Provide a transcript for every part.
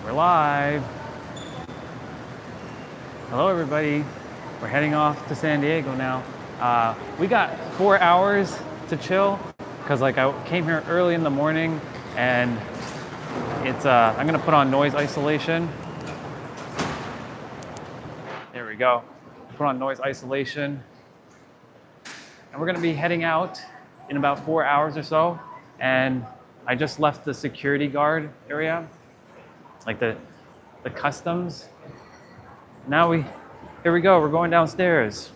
We're live. Hello, everybody. We're heading off to San Diego now. We got 4 hours to chill because I came here early in the morning and it's I'm gonna put on noise isolation. There we go. Put on noise isolation. And we're gonna be heading out in about 4 hours or so. And I just left the security guard area, like the customs. Now here we go, we're going downstairs.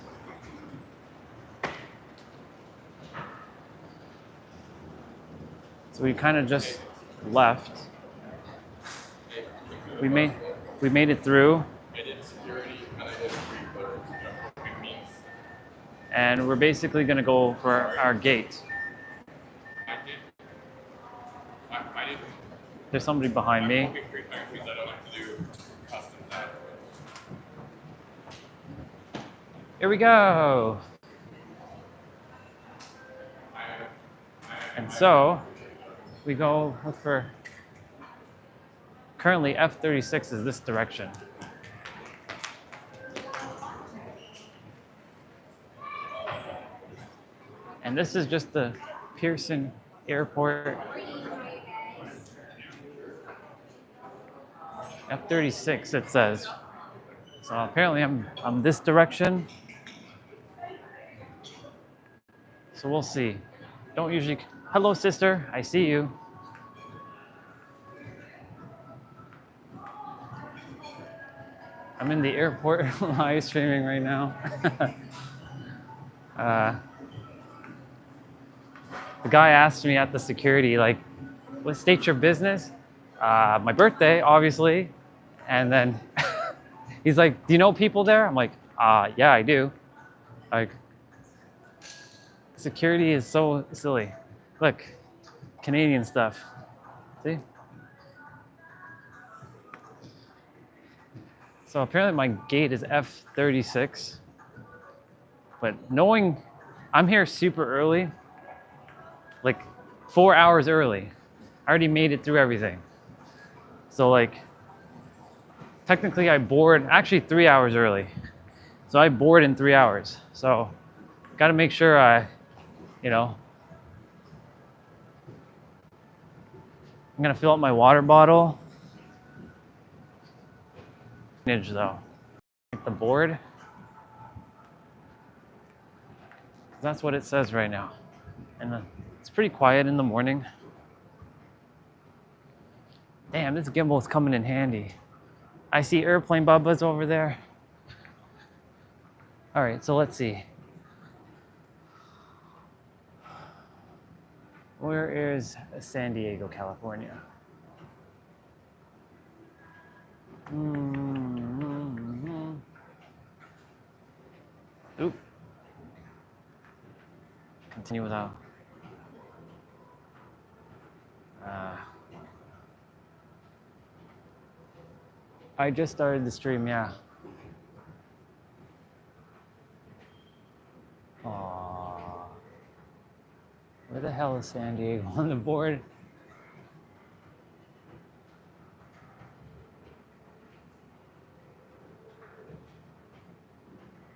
So we kind of just left. We made it through. And we're basically gonna go for our gate. There's somebody behind me. Here we go. And so we go look for, currently F36 is this direction. And this is just the Pearson Airport. F36 it says. So apparently I'm this direction. So we'll see. Don't usually, hello sister, I see you. I'm in the airport live streaming right now. The guy asked me at the security, like, what state's your business? My birthday, obviously. And then he's like, do you know people there? I'm like, yeah, I do. Like, security is so silly. Look, Canadian stuff. See? So apparently my gate is F36. But knowing I'm here super early, like 4 hours early, I already made it through everything. So like, technically I board, actually 3 hours early. So I board in 3 hours. So got to make sure I'm gonna fill up my water bottle. Though, the board. That's what it says right now. And it's pretty quiet in the morning. Damn, this gimbal is coming in handy. I see airplane bubbas over there. All right, so let's see. Where is San Diego, California? Oop. Continue without. I just started the stream, yeah. Aww. Where the hell is San Diego on the board?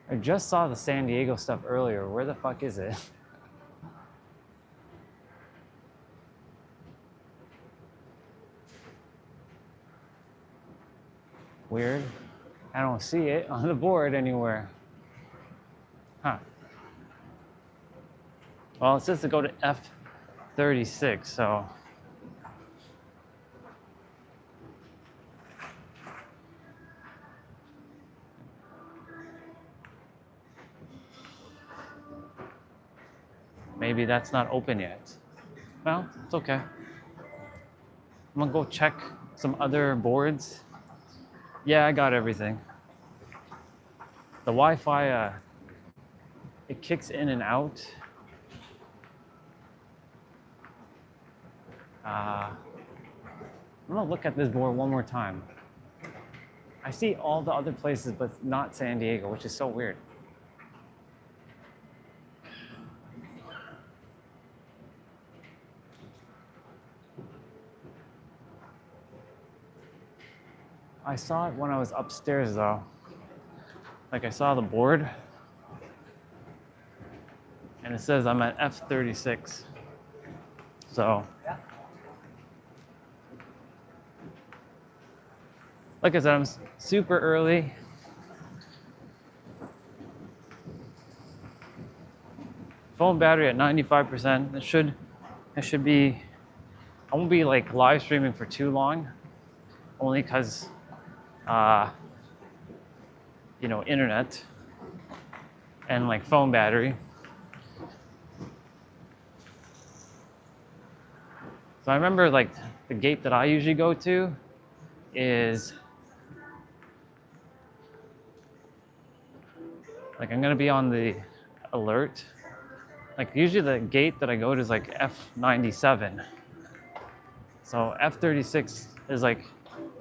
I just saw the San Diego stuff earlier. Where the fuck is it? Weird. I don't see it on the board anywhere. Huh. Well, it says to go to F36, so. Maybe that's not open yet. Well, it's okay. I'm gonna go check some other boards. Yeah, I got everything. The Wi-Fi, it kicks in and out. I'm gonna look at this board one more time. I see all the other places, but not San Diego, which is so weird. I saw it when I was upstairs though. Like I saw the board and it says I'm at F36. So, like I said, I'm super early. Phone battery at 95%. It should be, I won't be like live streaming for too long, only because, you know, internet and like phone battery. So I remember like the gate that I usually go to is like, I'm gonna be on the alert. Like usually the gate that I go to is like F97. So F36 is like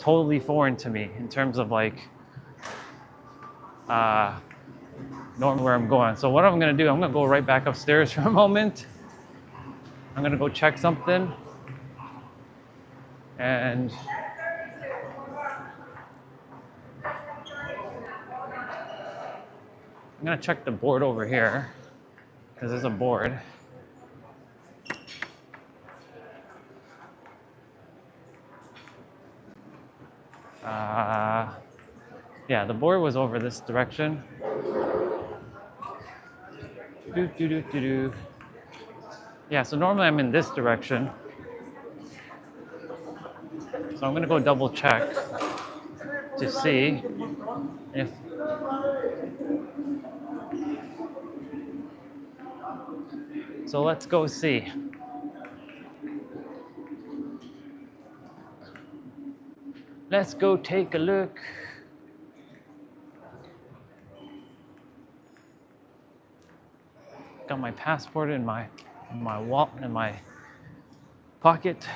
totally foreign to me in terms of like normally where I'm going. So what I'm gonna do, I'm gonna go right back upstairs for a moment. I'm gonna go check something. And I'm gonna check the board over here because there's a board. Yeah, the board was over this direction. Yeah, so normally I'm in this direction. So I'm gonna go double check to see if so let's go see. Let's go take a look. Got my passport in my wallet in my pocket.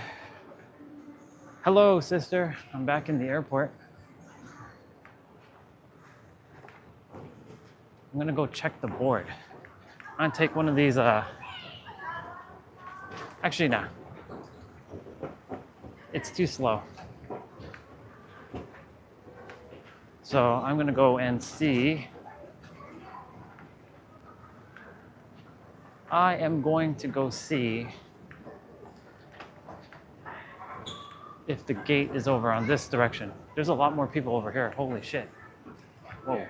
Hello, sister. I'm back in the airport. I'm gonna go check the board. I'm gonna take one of these. Actually, no. It's too slow. So I'm gonna go and see. I am going to go see if the gate is over on this direction. There's a lot more people over here. Holy shit. Whoa.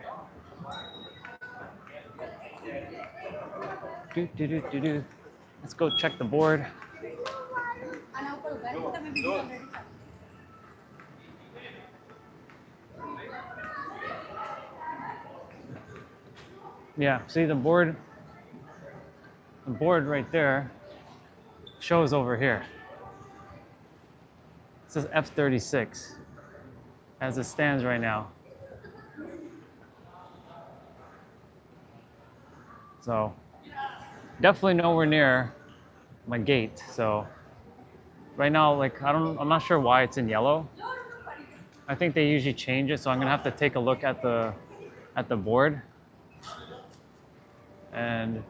Let's go check the board. Yeah, see the board right there shows over here. It says F36 as it stands right now. So definitely nowhere near my gate. So right now, like I'm not sure why it's in yellow. I think they usually change it, so I'm gonna have to take a look at the board. And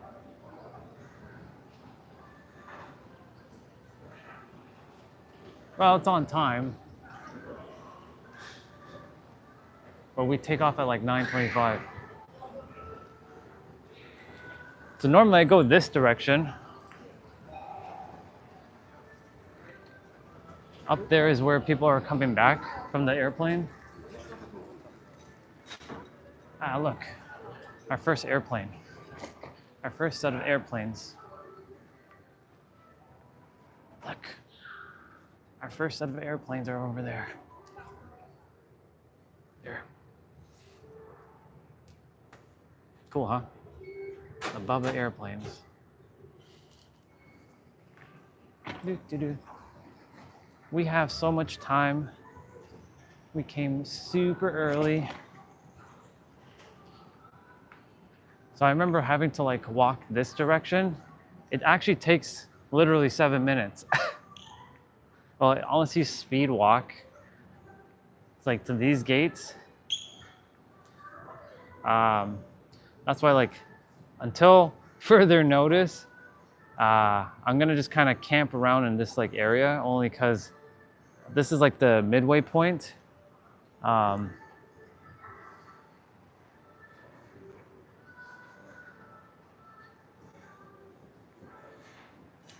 well, it's on time, but we take off at like 9:25. So normally I go this direction. Up there is where people are coming back from the airplane. Ah, look, our first airplane. Our first set of airplanes. Look, our first set of airplanes are over there. There. Cool, huh? The Bubba airplanes. We have so much time. We came super early. So I remember having to like walk this direction. It actually takes literally 7 minutes. Well, unless you speed walk, it's like to these gates. That's why like until further notice, I'm gonna just kind of camp around in this like area only because this is like the midway point Um,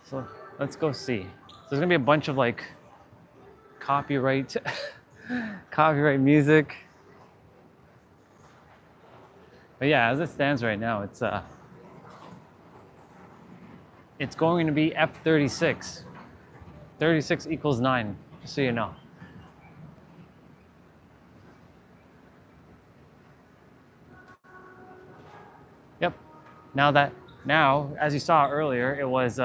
so let's go see. So there's gonna be a bunch of like copyright, copyright music. But yeah, as it stands right now, it's going to be F36. 36 equals 9, just so you know. Yep. Now, as you saw earlier, it was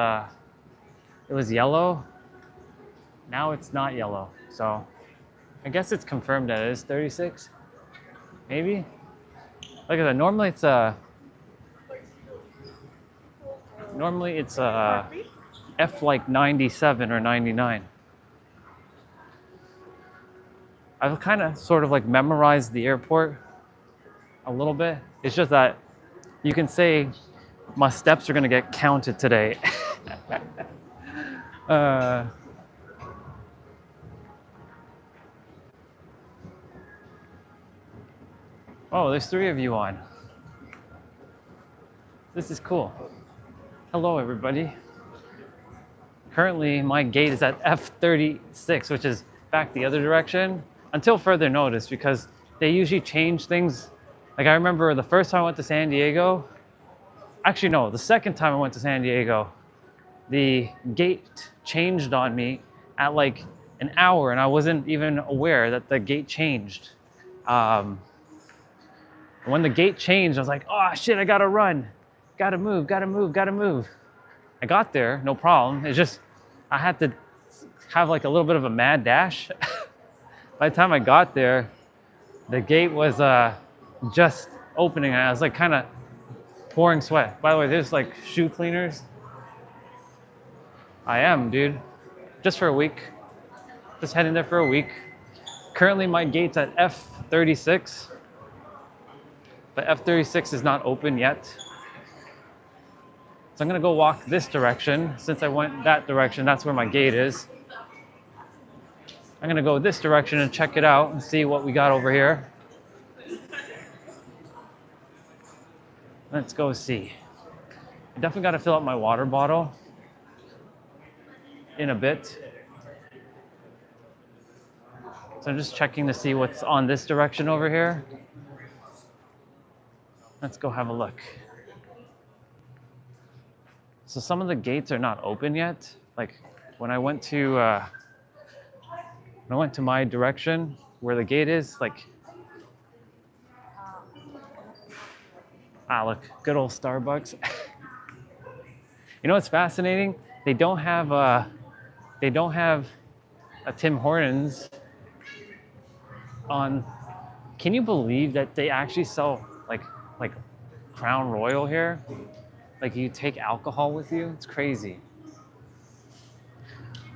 yellow. Now it's not yellow. So I guess it's confirmed that it is 36. Maybe. Look at that. Normally it's F like 97 or 99. I've kind of sort of like memorized the airport a little bit. It's just that you can say my steps are gonna get counted today. Oh, there's 3 of you on. This is cool. Hello, everybody. Currently, my gate is at F36, which is back the other direction until further notice, because they usually change things. Like I remember the first time I went to San Diego, actually no, the second time I went to San Diego, the gate changed on me at like an hour and I wasn't even aware that the gate changed. When the gate changed, I was like, oh shit, I gotta run. Gotta move, gotta move, gotta move. I got there, no problem. It's just, I had to have like a little bit of a mad dash. By the time I got there, the gate was just opening. And I was like kind of pouring sweat. By the way, there's like shoe cleaners. I am, dude. Just for a week. Just heading there for a week. Currently my gate's at F36. But F36 is not open yet. So I'm gonna go walk this direction. Since I went that direction, that's where my gate is. I'm gonna go this direction and check it out and see what we got over here. Let's go see. I definitely gotta fill up my water bottle in a bit. So I'm just checking to see what's on this direction over here. Let's go have a look. So some of the gates are not open yet. Like when I went to my direction where the gate is, like, look, good old Starbucks. You know what's fascinating? They don't have a Tim Hortons on. Can you believe that they actually sell like Crown Royal here? Like you take alcohol with you? It's crazy.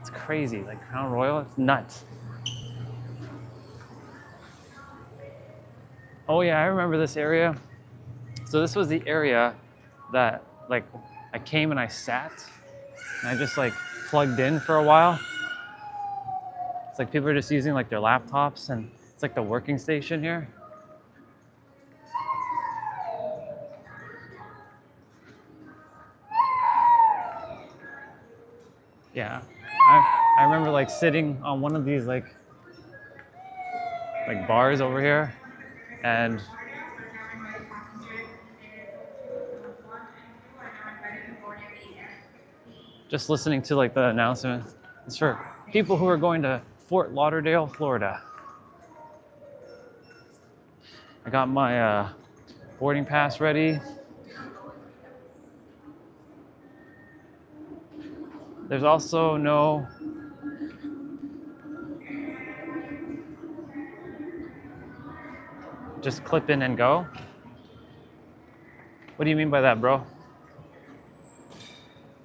It's crazy. Like Crown Royal, it's nuts. Oh yeah, I remember this area. So this was the area that like I came and I sat and I just like plugged in for a while. It's like people are just using like their laptops and it's like the working station here. Yeah, I remember like sitting on one of these like bars over here and just listening to like the announcement. It's for people who are going to Fort Lauderdale, Florida. I got my boarding pass ready. There's also no just clip in and go. What do you mean by that, bro?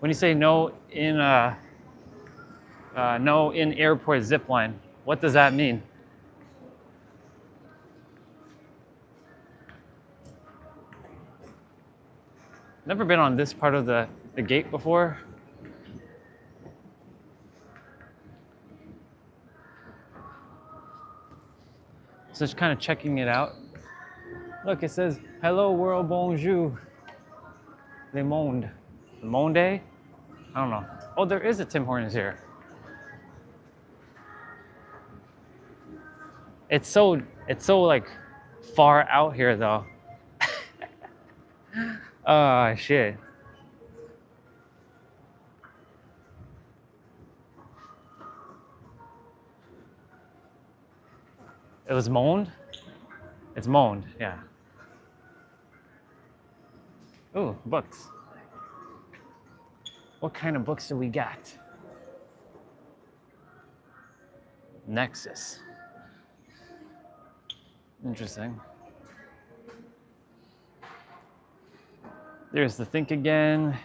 When you say no in airport zip line, what does that mean? Never been on this part of the gate before. So just kind of checking it out. Look, it says, hello world, bonjour. Le monde. Le monde? I don't know. Oh, there is a Tim Hortons here. It's so like far out here though. Oh shit. It was moaned? It's moaned, yeah. Ooh, books. What kind of books do we got? Nexus. Interesting. There's the Think Again.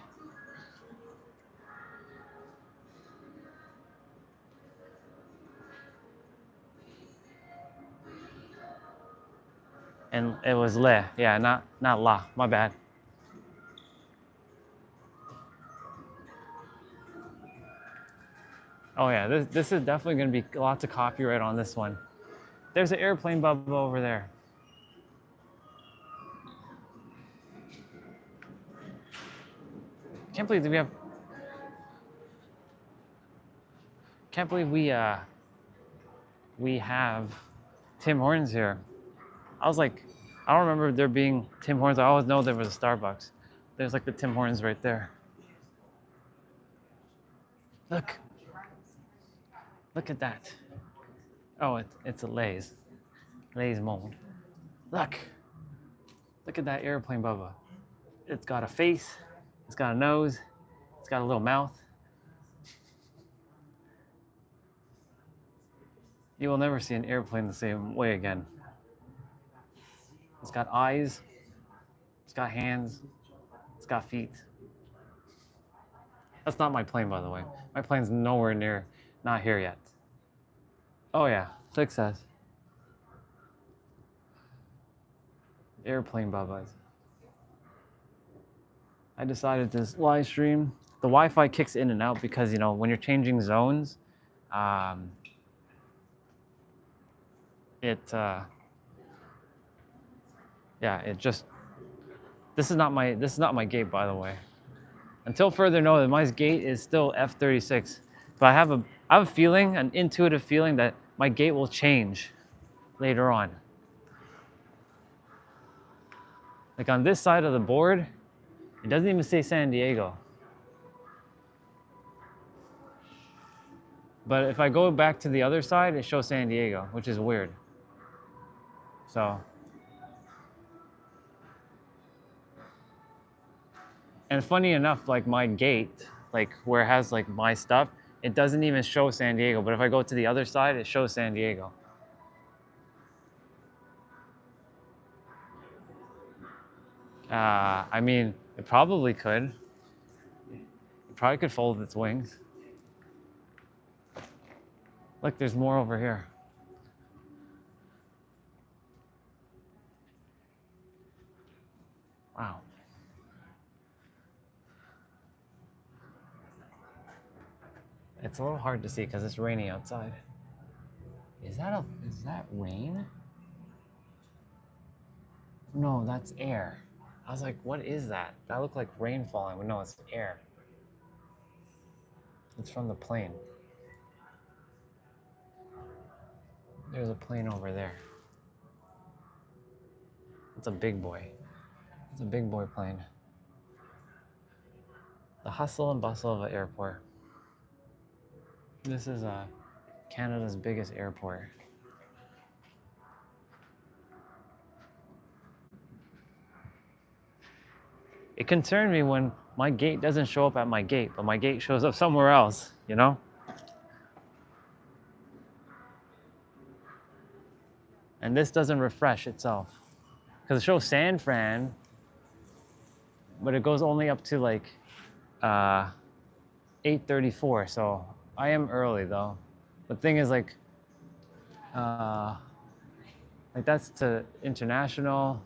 And it was le, yeah, not la, my bad. Oh yeah, this is definitely gonna be lots of copyright on this one. There's an airplane bubble over there. Can't believe we have Tim Hortons here. I was like, I don't remember there being Tim Hortons. I always know there was a Starbucks. There's like the Tim Hortons right there. Look at that. Oh, it's a Lay's mold. Look at that airplane bubba. It's got a face, it's got a nose, it's got a little mouth. You will never see an airplane the same way again. It's got eyes, it's got hands, it's got feet. That's not my plane, by the way. My plane's nowhere near, not here yet. Oh yeah, success. Airplane bubbas. I decided to live stream. The Wi-Fi kicks in and out because, you know, when you're changing zones, this is not my gate, by the way. Until further notice, my gate is still F36, but I have a feeling, an intuitive feeling that my gate will change later on. Like on this side of the board, it doesn't even say San Diego. But if I go back to the other side, it shows San Diego, which is weird. So. And funny enough, like my gate, like where it has like my stuff, it doesn't even show San Diego. But if I go to the other side, it shows San Diego. I mean, it probably could. It probably could fold its wings. Look, there's more over here. Wow. It's a little hard to see because it's raining outside. Is that rain? No, that's air. I was like, what is that? That looked like rain falling, but no, it's air. It's from the plane. There's a plane over there. It's a big boy. It's a big boy plane. The hustle and bustle of an airport. This is Canada's biggest airport. It concerned me when my gate doesn't show up at my gate, but my gate shows up somewhere else, you know? And this doesn't refresh itself. Because it shows San Fran, but it goes only up to like 8:34, so I am early though. The thing is like that's to international,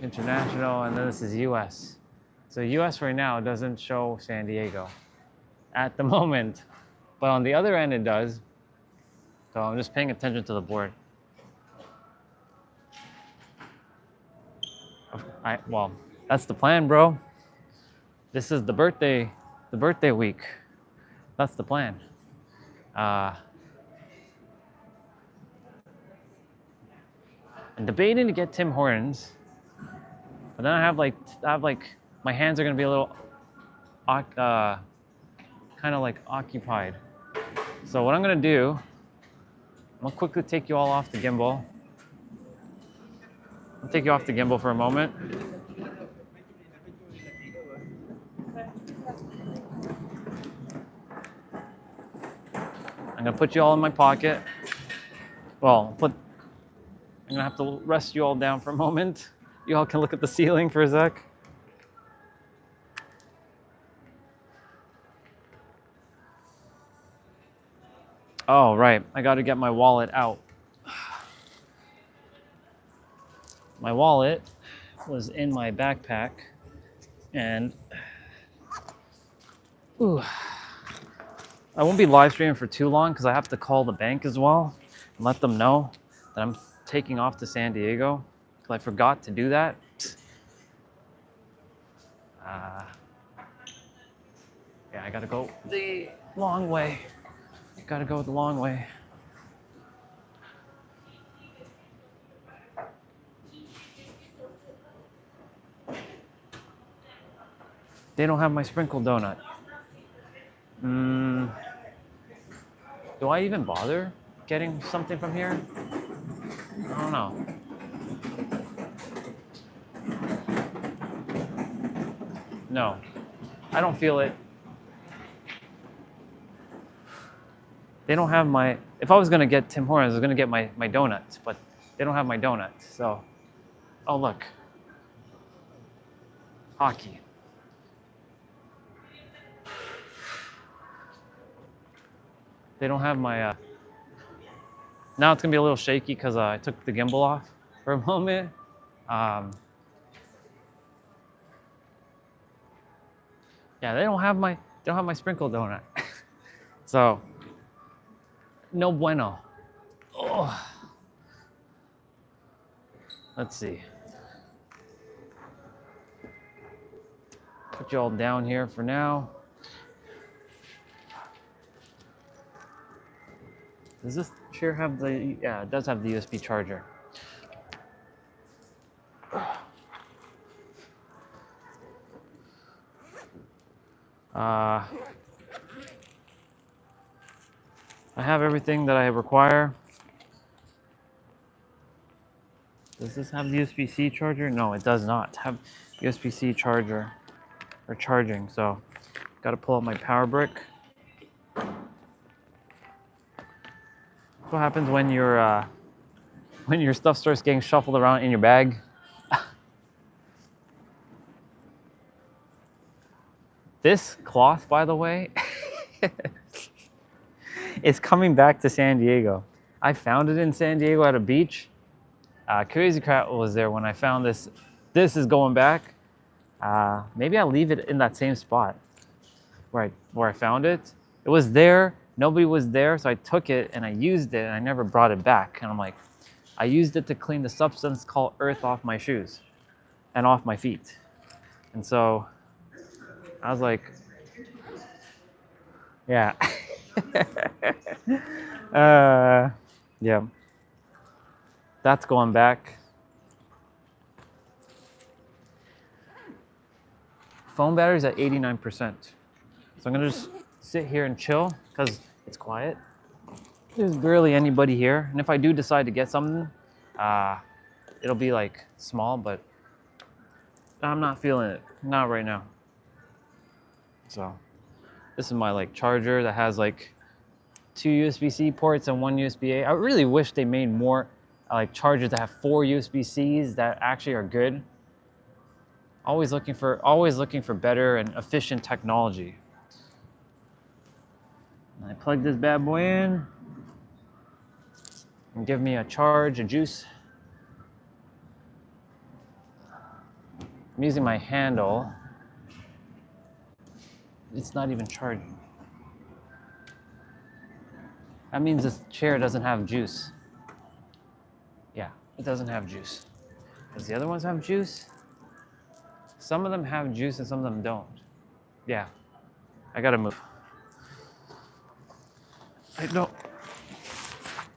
and then this is US. So US right now doesn't show San Diego at the moment, but on the other end it does. So I'm just paying attention to the board. Well, that's the plan, bro. This is the birthday week. That's the plan. I'm debating to get Tim Hortons, but then I have like my hands are gonna be a little kind of like occupied. So what I'm gonna do, I'm gonna quickly take you all off the gimbal. I'll take you off the gimbal for a moment. I'm gonna put you all in my pocket. Well, I'm gonna have to rest you all down for a moment. You all can look at the ceiling for a sec. Oh, right, I gotta get my wallet out. My wallet was in my backpack and I won't be live streaming for too long because I have to call the bank as well and let them know that I'm taking off to San Diego because I forgot to do that. Yeah, I gotta go the long way. Gotta go the long way. They don't have my sprinkle donut. Do I even bother getting something from here? I don't know. No, I don't feel it. They don't have my, if I was gonna get Tim Hortons, I was gonna get my donuts, but they don't have my donuts, so. Oh, look. Hockey. They don't have my, now it's gonna be a little shaky because I took the gimbal off for a moment. Yeah, they don't have my sprinkle donut. So, no bueno. Oh. Let's see. Put you all down here for now. Does this chair have the, yeah, it does have the USB charger. I have everything that I require. Does this have the USB-C charger? No, it does not have USB-C charger or charging, so got to pull out my power brick. What happens when your stuff starts getting shuffled around in your bag? This cloth, by the way, is coming back to San Diego. I found it in San Diego at a beach. Crazy Cat was there when I found this. This is going back. Maybe I'll leave it in that same spot where I found it. It was there. Nobody was there, so I took it and I used it and I never brought it back. And I'm like, I used it to clean the substance called earth off my shoes and off my feet. And so I was like, yeah. Yeah. That's going back. Phone battery's at 89%. So I'm gonna just sit here and chill because it's quiet. There's barely anybody here. And if I do decide to get something, it'll be like small, but I'm not feeling it. Not right now. So this is my like charger that has like 2 USB-C ports and 1 USB-A. I really wish they made more like chargers that have 4 USB-Cs that actually are good. Always looking for better and efficient technology. And I plug this bad boy in and give me a charge, a juice. I'm using my handle. It's not even charging. That means this chair doesn't have juice. Yeah, it doesn't have juice. Does the other ones have juice? Some of them have juice and some of them don't. Yeah, I gotta move. I don't.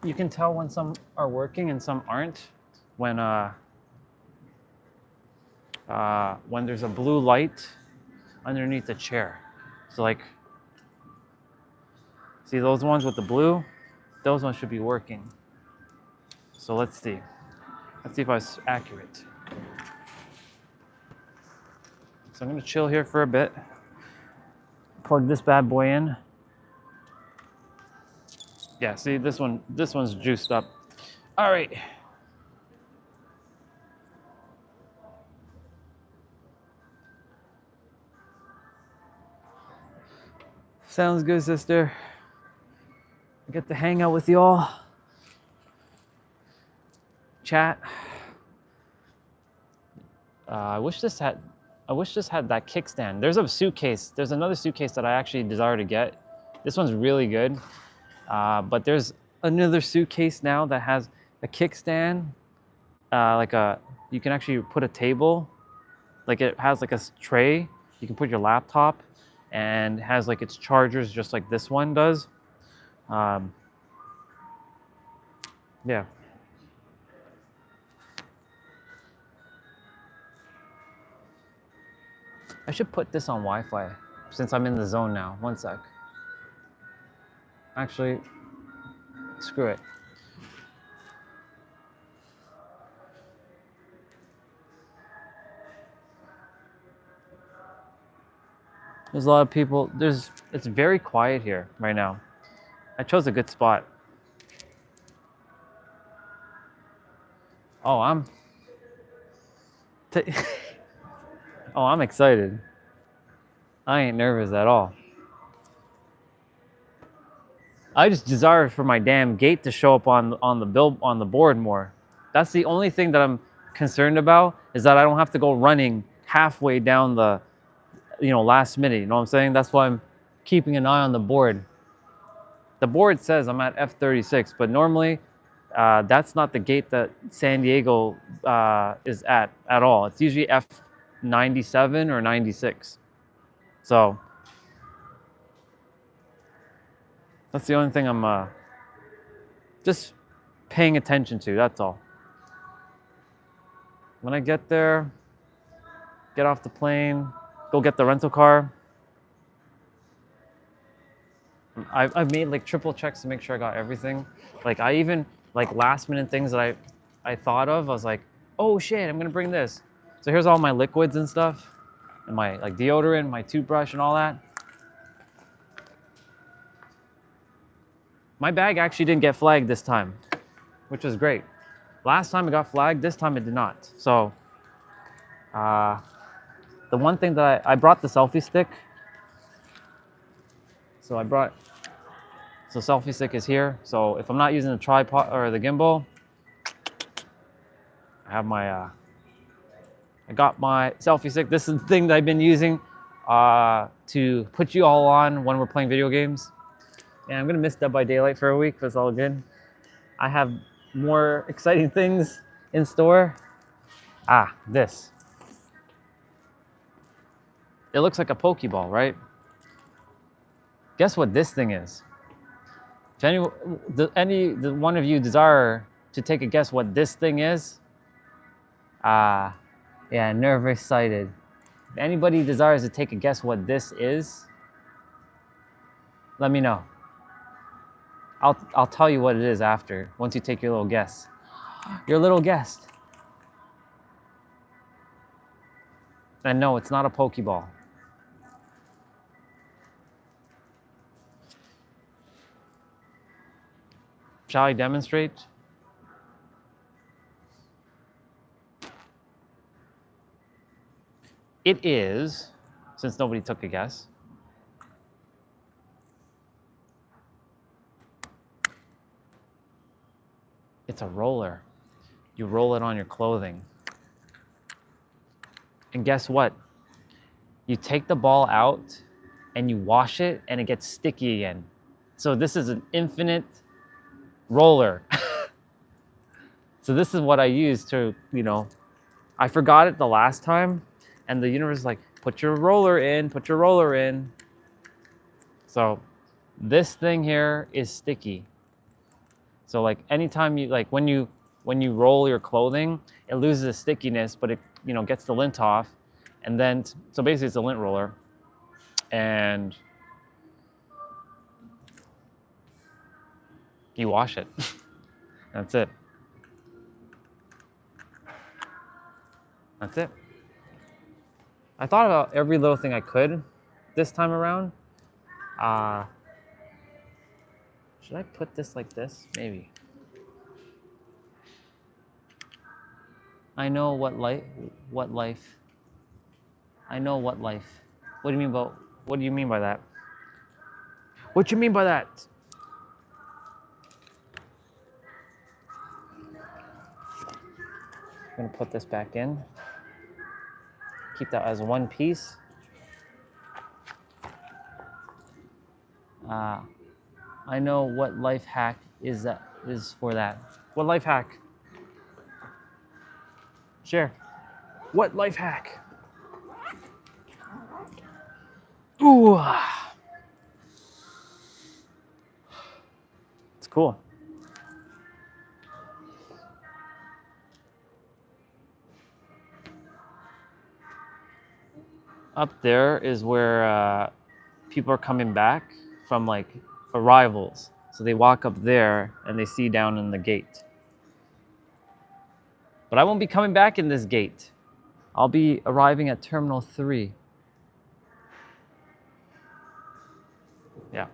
You can tell when some are working and some aren't when there's a blue light underneath the chair. So like, see those ones with the blue? Those ones should be working. So let's see. Let's see if I was accurate. So I'm gonna chill here for a bit. Plug this bad boy in. Yeah, see this one's juiced up. All right. Sounds good, sister. I get to hang out with y'all. Chat. I wish this had that kickstand. There's a suitcase. There's another suitcase that I actually desire to get. This one's really good. But there's another suitcase now that has a kickstand. You can actually put a table. Like it has like a tray. You can put your laptop, and has like its chargers just like this one does. Yeah. I should put this on Wi-Fi since I'm in the zone now. One sec. Actually, screw it. There's a lot of people. It's very quiet here right now. I chose a good spot. Oh, I'm excited. I ain't nervous at all. I just desire for my damn gate to show up on the board more. That's the only thing that I'm concerned about, is that I don't have to go running halfway down the, last minute. You know what I'm saying? That's why I'm keeping an eye on the board. The board says I'm at F36, but normally that's not the gate that San Diego is at all. It's usually F97 or 96. So that's the only thing I'm just paying attention to, that's all. When I get there, get off the plane, go get the rental car. I've made like triple checks to make sure I got everything. Like I even, like last minute things that I thought of, I was like, oh shit, I'm gonna bring this. So here's all my liquids and stuff, and my like deodorant, my toothbrush and all that. My bag actually didn't get flagged this time, which was great. Last time it got flagged, this time it did not. So the one thing that I brought the selfie stick. So selfie stick is here. So if I'm not using the tripod or the gimbal, I have I got my selfie stick. This is the thing that I've been using to put you all on when we're playing video games. And I'm gonna miss Dead by Daylight for a week, but it's all good. I have more exciting things in store. This. It looks like a Pokeball, right? Guess what this thing is? If any one of you desire to take a guess what this thing is, yeah, nervous excited. If anybody desires to take a guess what this is, let me know. I'll tell you what it is after, once you take your little guess. Your little guess. And no, it's not a Pokeball. Shall I demonstrate? It is, since nobody took a guess, it's a roller. You roll it on your clothing. And guess what? You take the ball out and you wash it and it gets sticky again. So this is an infinite roller. So this is what I use to, I forgot it the last time, And the universe is like, put your roller in, put your roller in. So this thing here is sticky. So like anytime you, like when you roll your clothing, it loses the stickiness, but it, you know, gets the lint off. And then, so basically it's a lint roller. And you wash it. That's it. That's it. I thought about every little thing I could this time around. Should I put this like this? Maybe. I know what life. I know what life. What do you mean by that? What do you mean by that? I'm gonna put this back in. Keep that as one piece. I know what life hack is for that. What life hack? Share. What life hack? Ooh. It's cool. Up there is where people are coming back from like arrivals. So they walk up there and they see down in the gate. But I won't be coming back in this gate. I'll be arriving at Terminal 3. Yeah.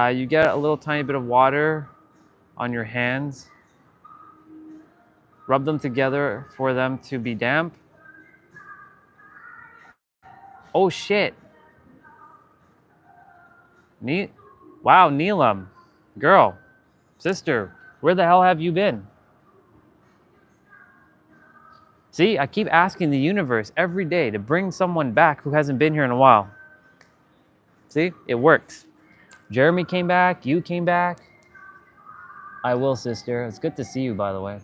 You get a little tiny bit of water on your hands. Rub them together for them to be damp. Oh shit. Wow, Neelam. Girl. Sister. Where the hell have you been? See, I keep asking the universe every day to bring someone back who hasn't been here in a while. See, it worked. Jeremy came back, you came back. I will, sister. It's good to see you, by the way.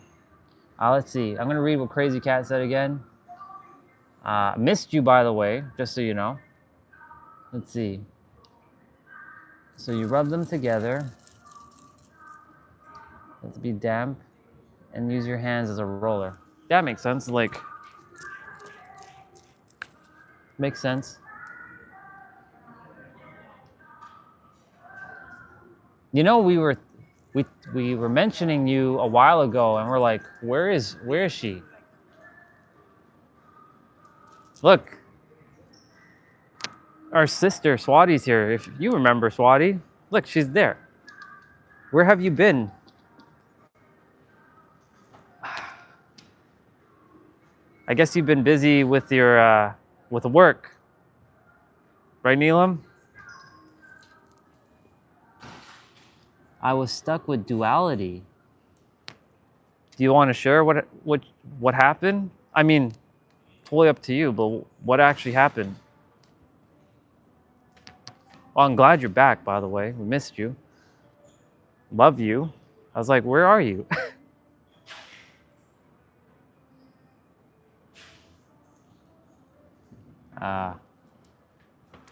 Let's see. I'm gonna read what Crazy Cat said again. Missed you, by the way, just so you know. Let's see. So you rub them together. Let's be damp. And use your hands as a roller. That makes sense. Like, makes sense. You know, we were mentioning you a while ago, and we're like, where is she? Look, our sister Swati's here. If you remember Swati, look, she's there. Where have you been? I guess you've been busy with your with work, right, Neelam? I was stuck with duality. Do you want to share what happened? I mean, totally up to you, but what actually happened? Well, I'm glad you're back, by the way. We missed you. Love you. I was like, where are you?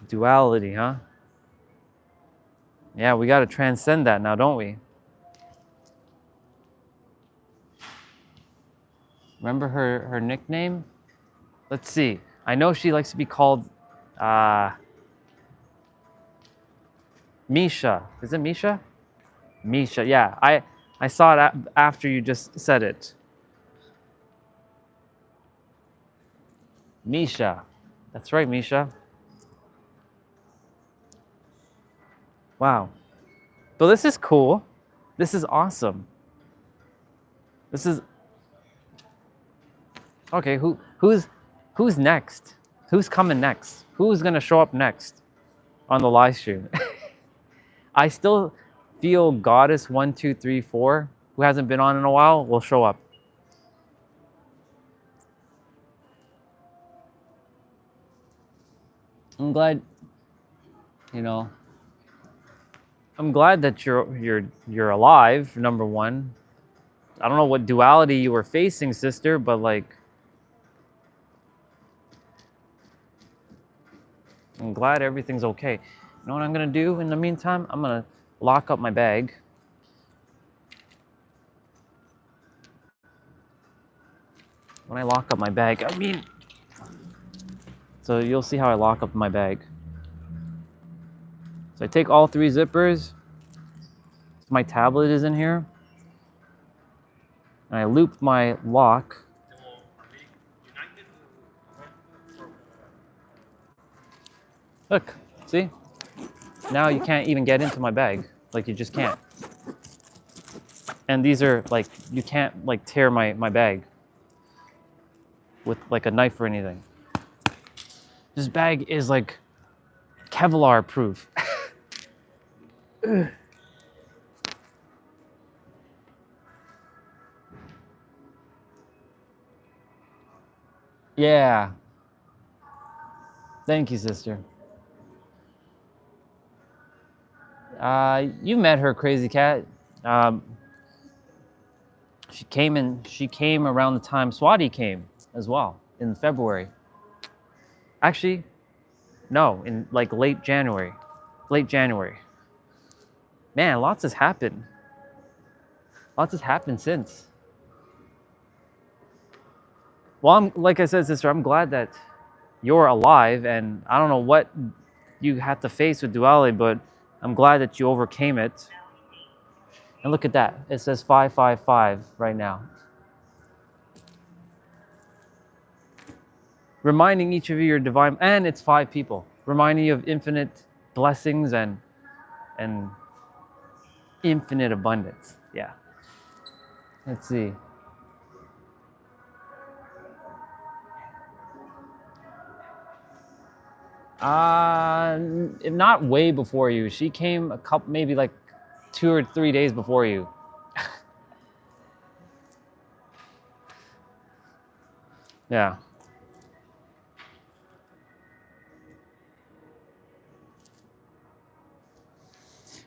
Duality, huh? Yeah, we got to transcend that now, don't we? Remember her nickname? Let's see. I know she likes to be called Misha. Is it Misha? Misha, yeah. I saw it after you just said it. Misha. That's right, Misha. Wow. But this is cool. This is awesome. This is okay. Who's next? Who's coming next? Who's gonna show up next on the live stream? I still feel Goddess 1234, who hasn't been on in a while, will show up. I'm glad, you know. I'm glad that you're alive. Number one. I don't know what duality you were facing, sister, but like, I'm glad everything's okay. You know what I'm gonna do in the meantime? I'm gonna lock up my bag. When I lock up my bag, so you'll see how I lock up my bag. So I take all 3 zippers. My tablet is in here. And I loop my lock. Look, see? Now you can't even get into my bag. Like, you just can't. And these are like, you can't like tear my bag with like a knife or anything. This bag is like Kevlar proof. Yeah. Thank you, sister. You met her, Crazy Cat. She came around the time Swati came as well, in February. Actually, no, in like late January. Late January. Man, lots has happened. Lots has happened since. Well, like I said, sister, I'm glad that you're alive, and I don't know what you had to face with duality, but I'm glad that you overcame it. And look at that. It says 555 right now. Reminding each of you your divine, and it's 5 people. Reminding you of infinite blessings and infinite abundance. Yeah. Let's see. Not way before you. She came a couple, maybe like 2 or 3 days before you. Yeah.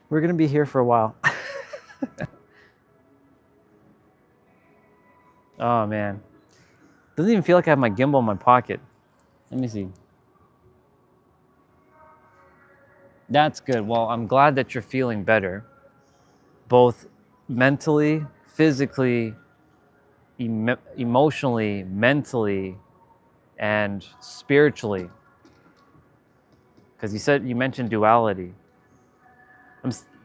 We're gonna be here for a while. Oh man. Doesn't even feel like I have my gimbal in my pocket. Let me see. That's good. Well, I'm glad that you're feeling better, both mentally, physically, emotionally, mentally, and spiritually. Because you mentioned duality.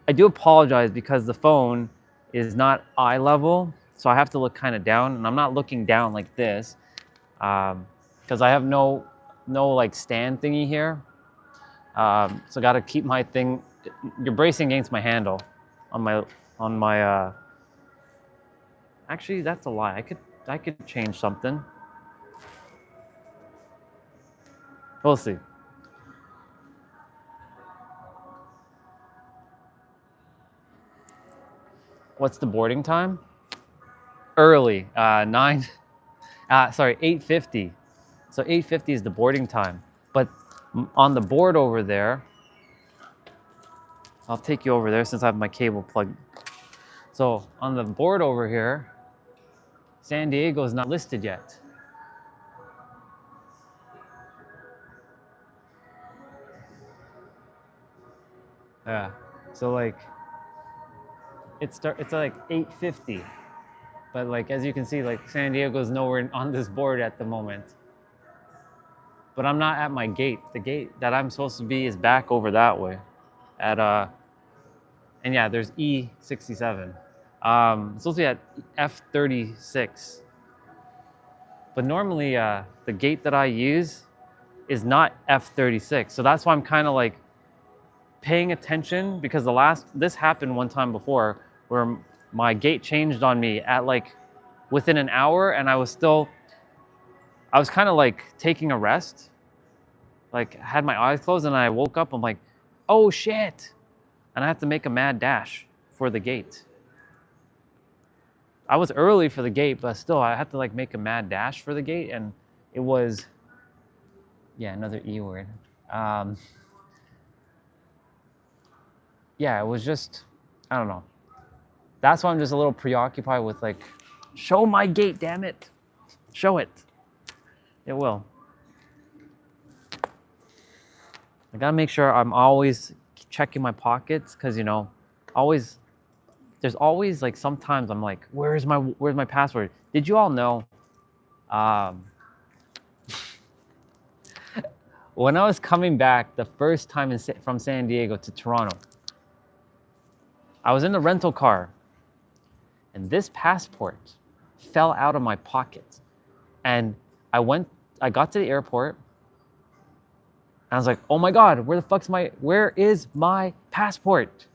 I do apologize because the phone is not eye level, so I have to look kind of down, and I'm not looking down like this, because I have no like stand thingy here. So I got to keep my thing. You're bracing against my handle on my. Actually, that's a lie. I could change something. We'll see. What's the boarding time? Early, 8:50. So 8:50 is the boarding time. But on the board over there, I'll take you over there since I have my cable plugged. So on the board over here, San Diego is not listed yet. Yeah. So like, it's like 8:50. But like, as you can see, like San Diego's nowhere on this board at the moment. But I'm not at my gate. The gate that I'm supposed to be is back over that way. And yeah, there's E67. It's supposed to be at F36. But normally the gate that I use is not F36. So that's why I'm kind of like paying attention, because this happened one time before where my gate changed on me at like within an hour, and I was kind of like taking a rest, like had my eyes closed, and I woke up, I'm like, oh shit. And I had to make a mad dash for the gate. I was early for the gate, but still I had to like make a mad dash for the gate, and it was, yeah, another E word. Yeah, it was just, I don't know. That's why I'm just a little preoccupied with like, show my gate, damn it. Show it. It will. I gotta make sure I'm always checking my pockets because, you know, always there's always like sometimes I'm like, where's my password? Did you all know? Um, when I was coming back the first time from San Diego to Toronto, I was in the rental car, and this passport fell out of my pocket, and I got to the airport. I was like, oh my God, where is my passport?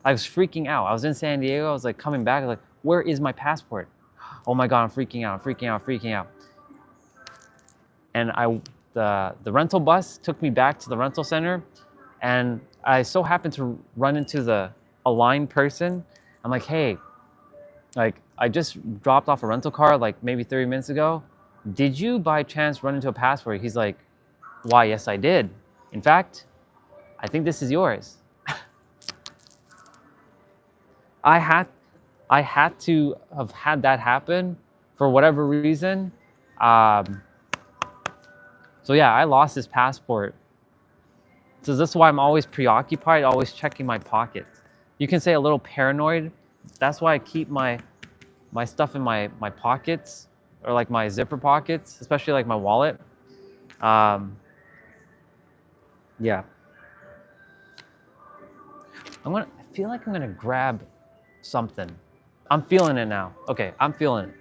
I was freaking out. I was in San Diego. I was like coming back, like, where is my passport? Oh my God, I'm freaking out, freaking out. And the rental bus took me back to the rental center, and I so happened to run into a line person. I'm like, hey, like I just dropped off a rental car like maybe 30 minutes ago. Did you by chance run into a passport? He's like, why, yes, I did. In fact, I think this is yours. I had I had to have had that happen for whatever reason. Um, so yeah, I lost his passport. So that's why I'm always preoccupied, always checking my pockets. You can say a little paranoid. That's why I keep my stuff in my pockets, or like my zipper pockets, especially like my wallet. Um, yeah. I feel like I'm gonna grab something. I'm feeling it now. Okay, I'm feeling it.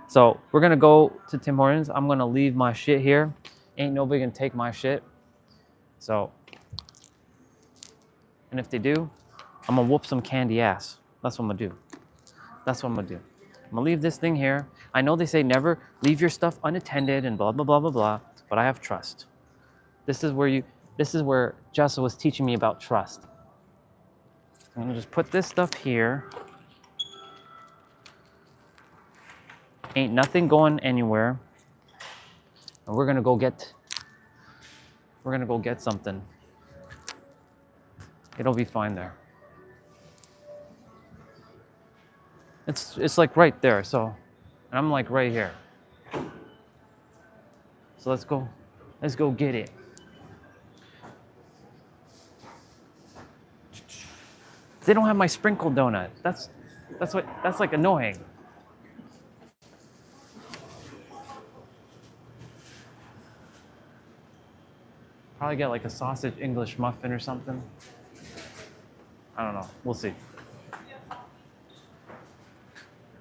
So we're gonna go to Tim Hortons. I'm gonna leave my shit here. Ain't nobody gonna take my shit. So, and if they do, I'm gonna whoop some candy ass. That's what I'm gonna do. That's what I'm gonna do. I'm gonna leave this thing here. I know they say never leave your stuff unattended and blah blah blah blah blah, but I have trust. This is where Jessa was teaching me about trust. I'm gonna just put this stuff here. Ain't nothing going anywhere. And we're gonna go get something. It'll be fine there. It's like right there, so, and I'm like right here. So let's go get it. They don't have my sprinkled donut. That's like annoying. Probably get like a sausage English muffin or something. I don't know. We'll see.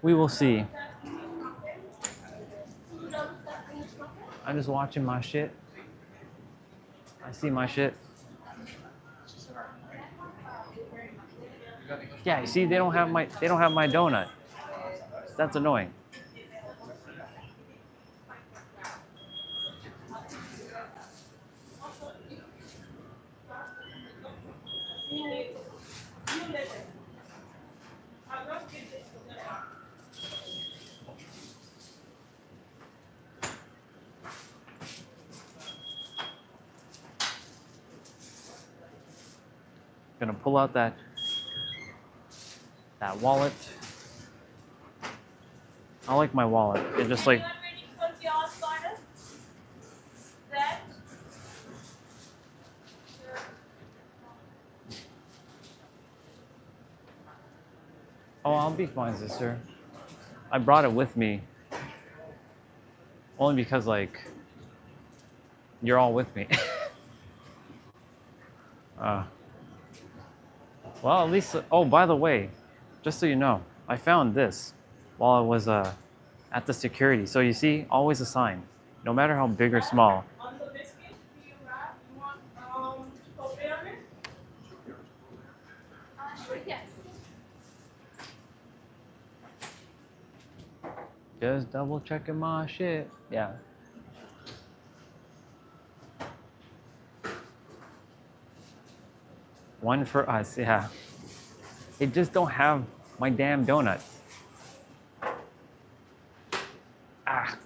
We will see. I'm just watching my shit. I see my shit. Yeah, you see, they don't have my donut. That's annoying. Gonna pull out that wallet. I like my wallet. It just like oh, I'll be fine, sister. I brought it with me only because like you're all with me. Well, at least. Oh, by the way, just so you know, I found this while I was at the security. So you see, always a sign, no matter how big or small. Just double checking my shit. Yeah. One for us, yeah. They just don't have my damn donuts. Ah.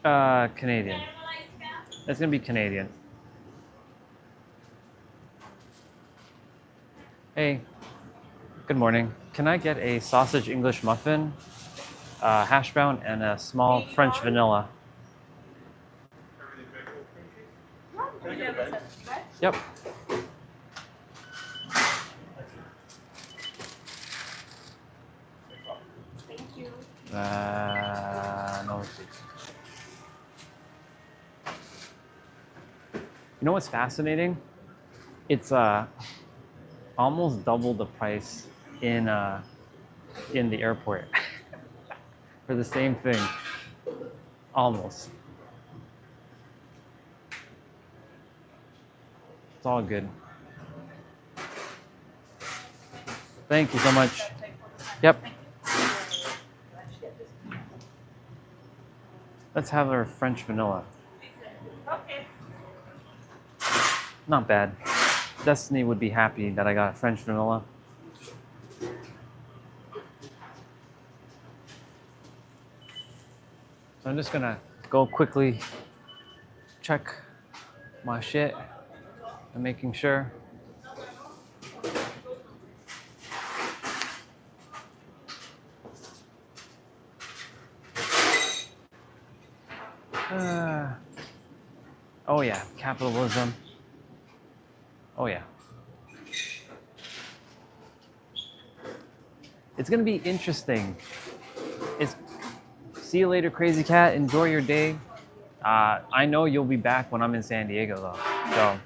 Canadian. It's gonna be Canadian. Hey, good morning. Can I get a sausage English muffin, hash brown, and a small French vanilla? Yep. Thank you. No receipt. You know what's fascinating? It's almost double the price in the airport for the same thing. Almost. It's all good. Thank you so much. Yep. Let's have our French vanilla. Okay. Not bad. Destiny would be happy that I got French vanilla. So I'm just gonna go quickly check my shit and making sure. Oh yeah, capitalism. Oh yeah. It's gonna be interesting. See you later, crazy cat. Enjoy your day. I know you'll be back when I'm in San Diego though. So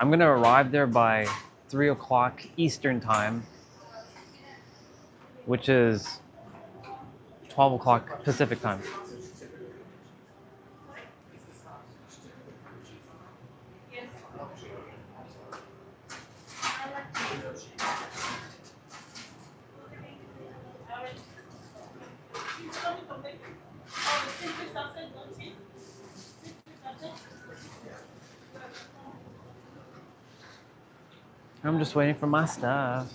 I'm gonna arrive there by 3 o'clock Eastern time, which is 12 o'clock Pacific time. I'm just waiting for my stuff.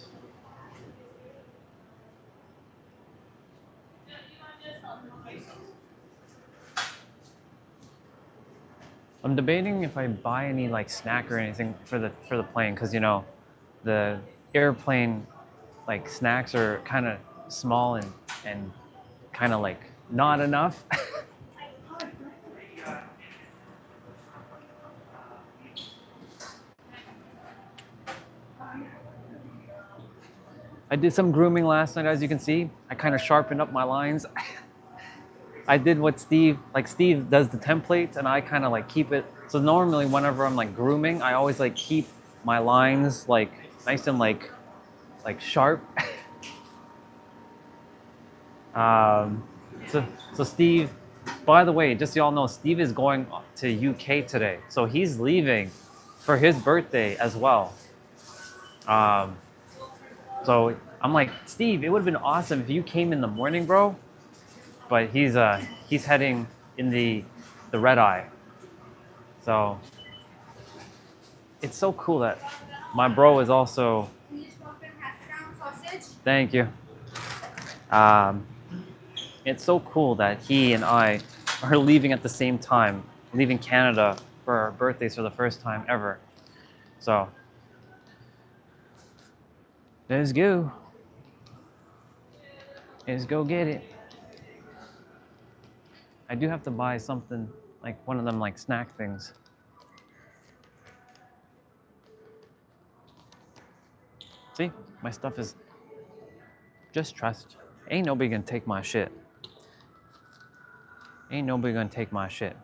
I'm debating if I buy any like snack or anything for the plane, because you know the airplane like snacks are kind of small and kind of like not enough. I did some grooming last night, as you can see. I kind of sharpened up my lines. I did what Steve does the templates, and I kind of like keep it. So normally whenever I'm like grooming, I always like keep my lines like nice and like sharp. So Steve, by the way, just so y'all know, Steve is going to UK today. So he's leaving for his birthday as well. So I'm like, Steve, it would have been awesome if you came in the morning, bro. But he's heading in the red eye. So it's so cool that my bro is also. Thank you. It's so cool that he and I are leaving at the same time, leaving Canada for our birthdays for the first time ever. So let's go. Let's go get it. I do have to buy something, like one of them like snack things. See, my stuff is, just trust. Ain't nobody gonna take my shit. Ain't nobody gonna take my shit.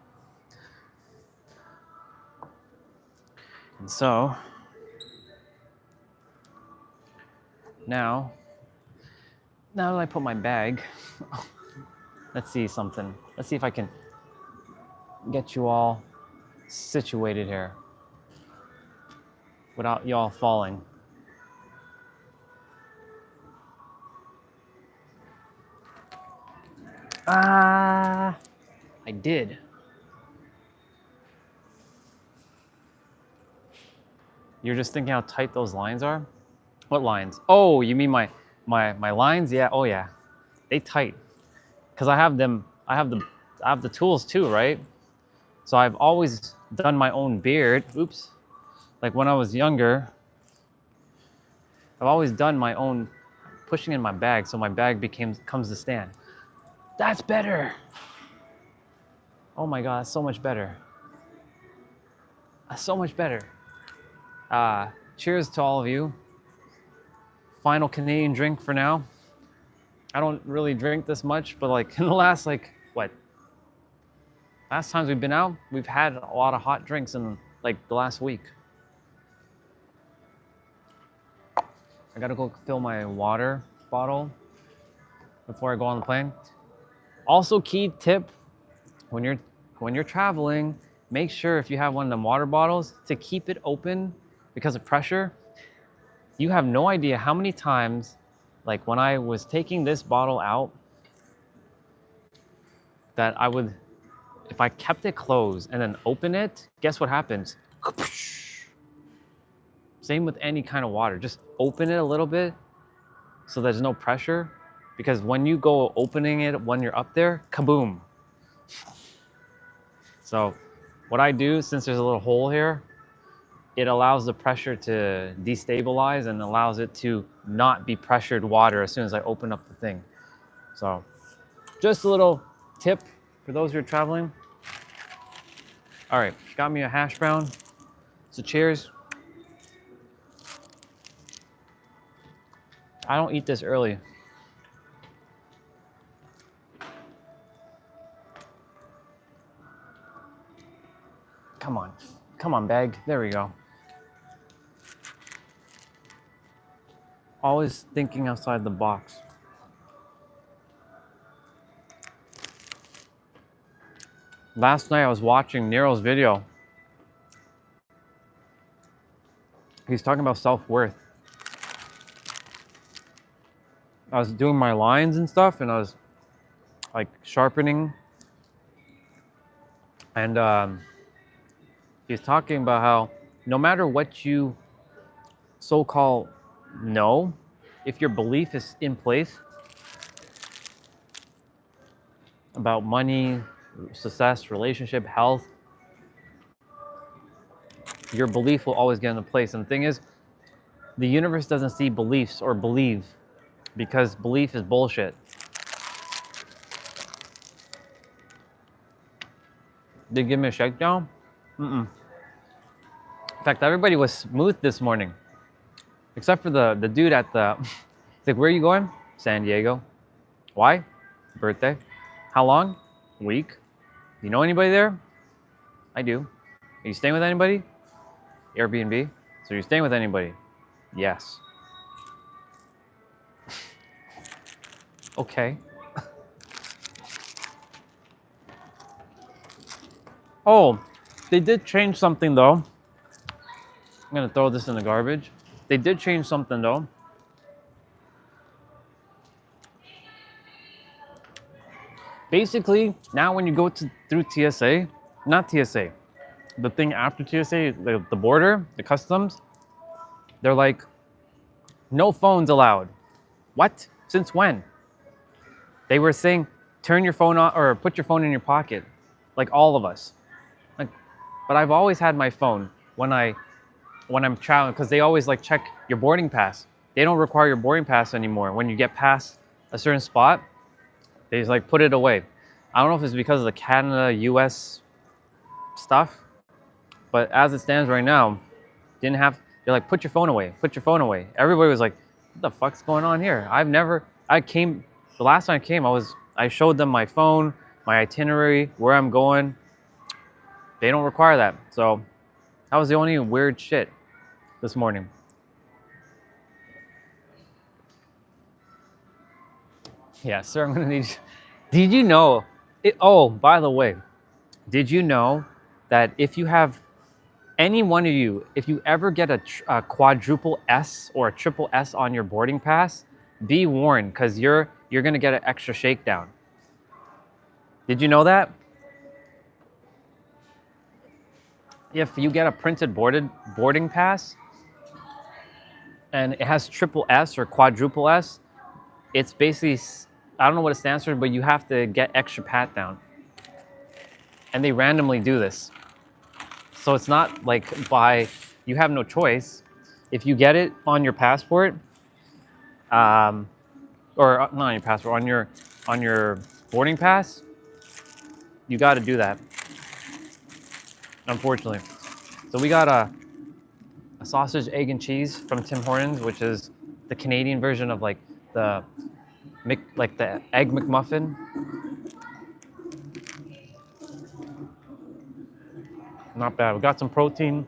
And so, now that I put my bag, let's see something. Let's see if I can get you all situated here without y'all falling. I did. You're just thinking how tight those lines are? What lines? Oh, you mean my lines? Yeah. Oh yeah, they tight. Cause I have them. I have have the tools too, right? So I've always done my own beard. Oops. Like when I was younger, I've always done my own pushing in my bag, so my bag comes to stand. That's better. Oh my God, that's so much better. That's so much better. Cheers to all of you. Final Canadian drink for now. I don't really drink this much, but like in the last last times we've been out, we've had a lot of hot drinks in like the last week. I gotta go fill my water bottle before I go on the plane. Also, key tip, when you're traveling, make sure if you have one of them water bottles to keep it open because of pressure. You have no idea how many times, like when I was taking this bottle out, that I would, if I kept it closed and then open it, guess what happens? Same with any kind of water. Just open it a little bit so there's no pressure, because when you go opening it when you're up there, kaboom. So what I do, since there's a little hole here, it allows the pressure to destabilize and allows it to not be pressured water as soon as I open up the thing. So just a little tip for those who are traveling. All right, got me a hash brown. So cheers. I don't eat this early. Come on, bag. There we go. Always thinking outside the box. Last night I was watching Nero's video. He's talking about self-worth. I was doing my lines and stuff, and I was like sharpening. And he's talking about how no matter what you so-called know, if your belief is in place about money, success, relationship, health, your belief will always get into place. And the thing is, the universe doesn't see beliefs or believe, because belief is bullshit. Did you give me a shakedown? In fact, everybody was smooth this morning, except for the dude at the. He's like, "Where are you going?" San Diego. Why? Birthday. How long? Week. You know anybody there? I do. Are you staying with anybody? Airbnb. So you're staying with anybody? Yes. Okay. Oh, they did change something though. I'm gonna throw this in the garbage. They did change something though. Basically, now when you go through TSA, not TSA, the thing after TSA, the border, the customs, they're like, no phones allowed. What? Since when? They were saying, turn your phone on or put your phone in your pocket, like all of us. Like, but I've always had my phone when I'm traveling, because they always like check your boarding pass. They don't require your boarding pass anymore. When you get past a certain spot, they just like put it away. I don't know if it's because of the Canada-US stuff, but as it stands right now, they're like, put your phone away, put your phone away. Everybody was like, what the fuck's going on here? The last time I came, I showed them my phone, my itinerary, where I'm going. They don't require that. So that was the only weird shit this morning. Yeah, sir, I'm gonna need you. Did you know, oh, by the way, did you know that if you have, any one of you, if you ever get a quadruple S or a triple S on your boarding pass, be warned, because you're gonna get an extra shakedown. Did you know that? If you get a printed boarding pass and it has triple S or quadruple S, it's basically, I don't know what it stands for, but you have to get extra pat down and they randomly do this. So it's not like you have no choice. If you get it on your passport, or not on your passport, on your boarding pass, you got to do that. Unfortunately, so we got a sausage, egg, and cheese from Tim Hortons, which is the Canadian version of like the Egg McMuffin. Not bad. We got some protein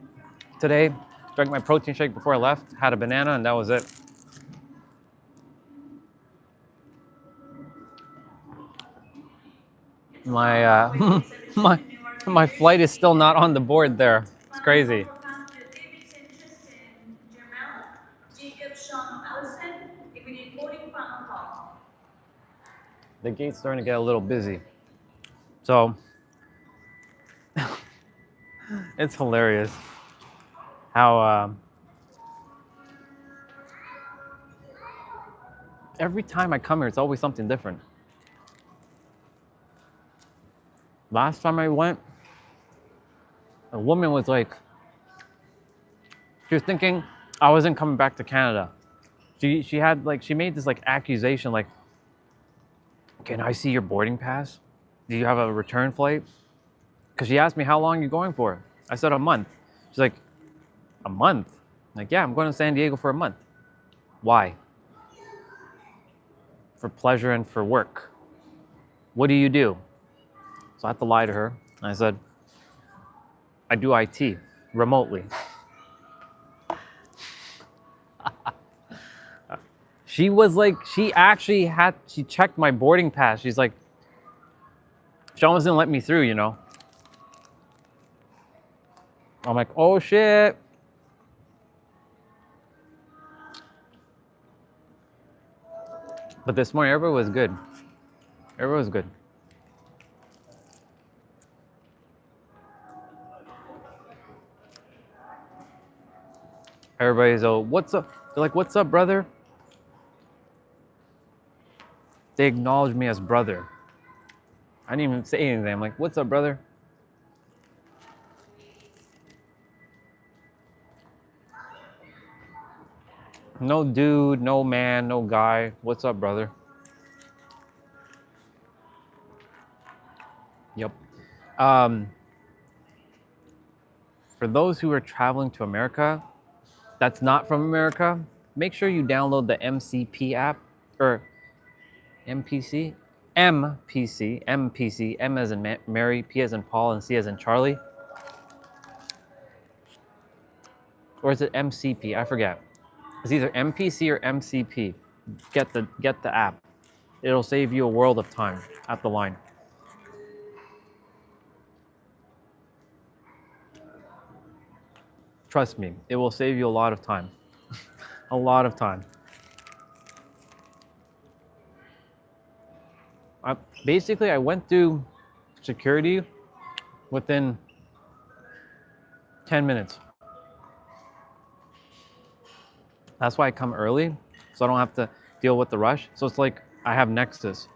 today. Drank my protein shake before I left. Had a banana, and that was it. My my flight is still not on the board there. It's crazy. The gate's starting to get a little busy. So it's hilarious how every time I come here, it's always something different. Last time I went, a woman was like, she was thinking I wasn't coming back to Canada. She had like, she made this like accusation like, can I see your boarding pass? Do you have a return flight? Because she asked me how long you're going for. I said a month. She's like, a month? I'm like, yeah, I'm going to San Diego for a month. Why? For pleasure and for work. What do you do? So I had to lie to her. And I said, I do IT remotely. She was like, she checked my boarding pass. She's like, she almost didn't let me through, you know? I'm like, oh shit. But this morning, everybody was good. Everybody was good. Everybody's, oh, what's up? They're like, what's up, brother? They acknowledged me as brother. I didn't even say anything. I'm like, what's up, brother? No dude, no man, no guy. What's up, brother? Yep. For those who are traveling to America, that's not from America, make sure you download the MCP app, or MPC? MPC, M as in Mary, P as in Paul, and C as in Charlie. Or is it MCP? I forget. It's either MPC or MCP. Get the app. It'll save you a world of time at the line. Trust me, it will save you a lot of time. A lot of time. Basically, I went through security within 10 minutes. That's why I come early, so I don't have to deal with the rush. So it's like I have Nexus.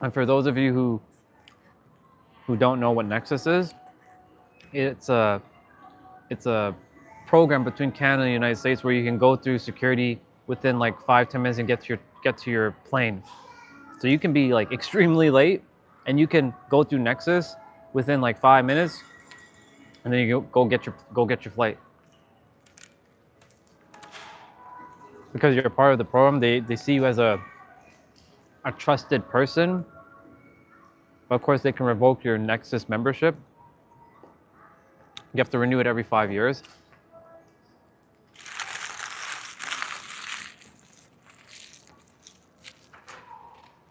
And for those of you who don't know what Nexus is, it's a program between Canada and the United States where you can go through security within like 5-10 minutes and get to your plane. So you can be like extremely late, and you can go through Nexus within like 5 minutes, and then you go get your flight. Because you're a part of the program, they see you as a trusted person. But of course, they can revoke your Nexus membership. You have to renew it every 5 years.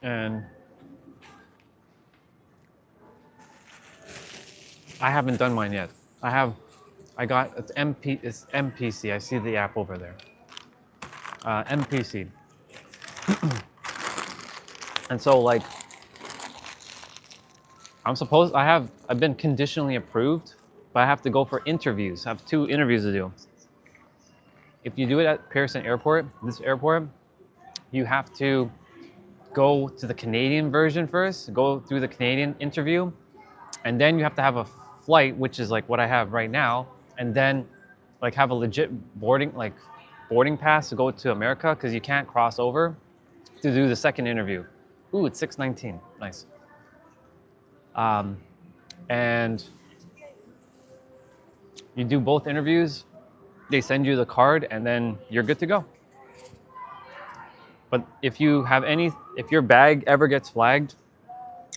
And I haven't done mine yet. It's MPC. I see the app over there. MPC. And so like, I've been conditionally approved, but I have to go for interviews. I have 2 interviews to do. If you do it at Pearson Airport, this airport, you have to go to the Canadian version first, go through the Canadian interview, and then you have to have a flight, which is like what I have right now, and then like have a legit boarding pass to go to America, because you can't cross over to do the second interview. Ooh, it's 6:19. Nice. And you do both interviews, they send you the card, and then you're good to go. But if your bag ever gets flagged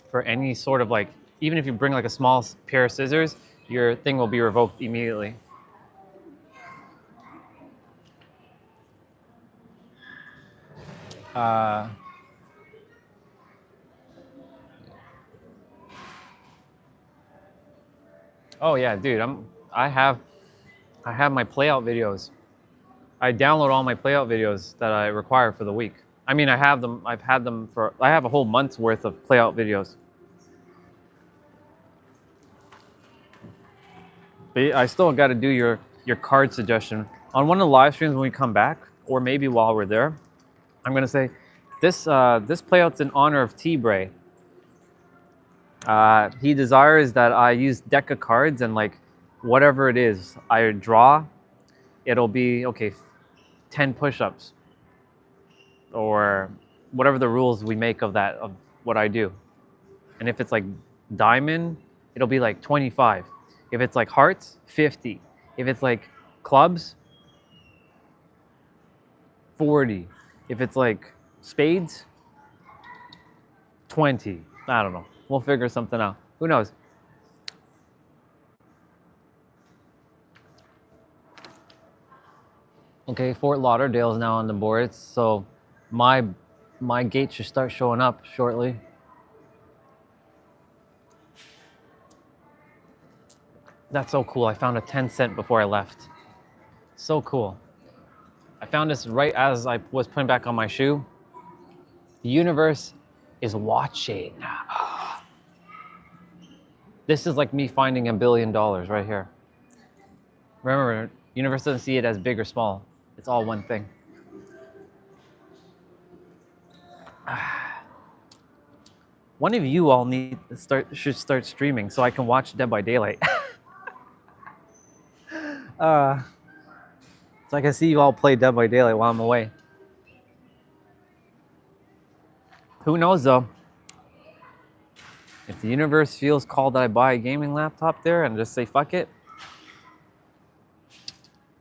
for any sort of like, even if you bring like a small pair of scissors, your thing will be revoked immediately. Oh yeah, dude, I have my playout videos. I download all my playout videos that I require for the week. I mean, I have them. I have a whole month's worth of playout videos. But I still got to do your card suggestion on one of the live streams when we come back, or maybe while we're there. I'm gonna say this playout's in honor of T-Bray. He desires that I use deck of cards, and like whatever it is I draw, it'll be okay, 10 push-ups or whatever the rules we make of that, of what I do. And if it's like diamond, it'll be like 25. If it's like hearts, 50. If it's like clubs, 40. If it's like spades, 20. I don't know. We'll figure something out. Who knows? Okay, Fort Lauderdale is now on the board, so my gate should start showing up shortly. That's so cool. I found a 10-cent before I left. So cool. I found this right as I was putting back on my shoe. The universe is watching. This is like me finding $1 billion right here. Remember, universe doesn't see it as big or small. It's all one thing. One of you all should start streaming so I can watch Dead by Daylight. So I can see you all play Dead by Daylight while I'm away. Who knows though? If the universe feels called that I buy a gaming laptop there and just say fuck it,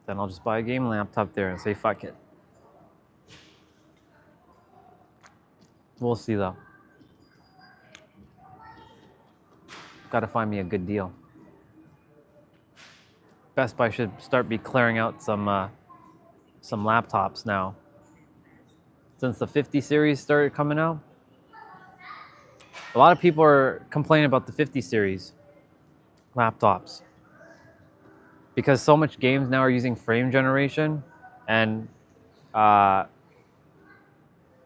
then I'll just buy a gaming laptop there and say fuck it. We'll see though. Gotta find me a good deal. Best Buy should start be clearing out some laptops now. Since the 50 series started coming out, a lot of people are complaining about the 50 series laptops because so much games now are using frame generation, and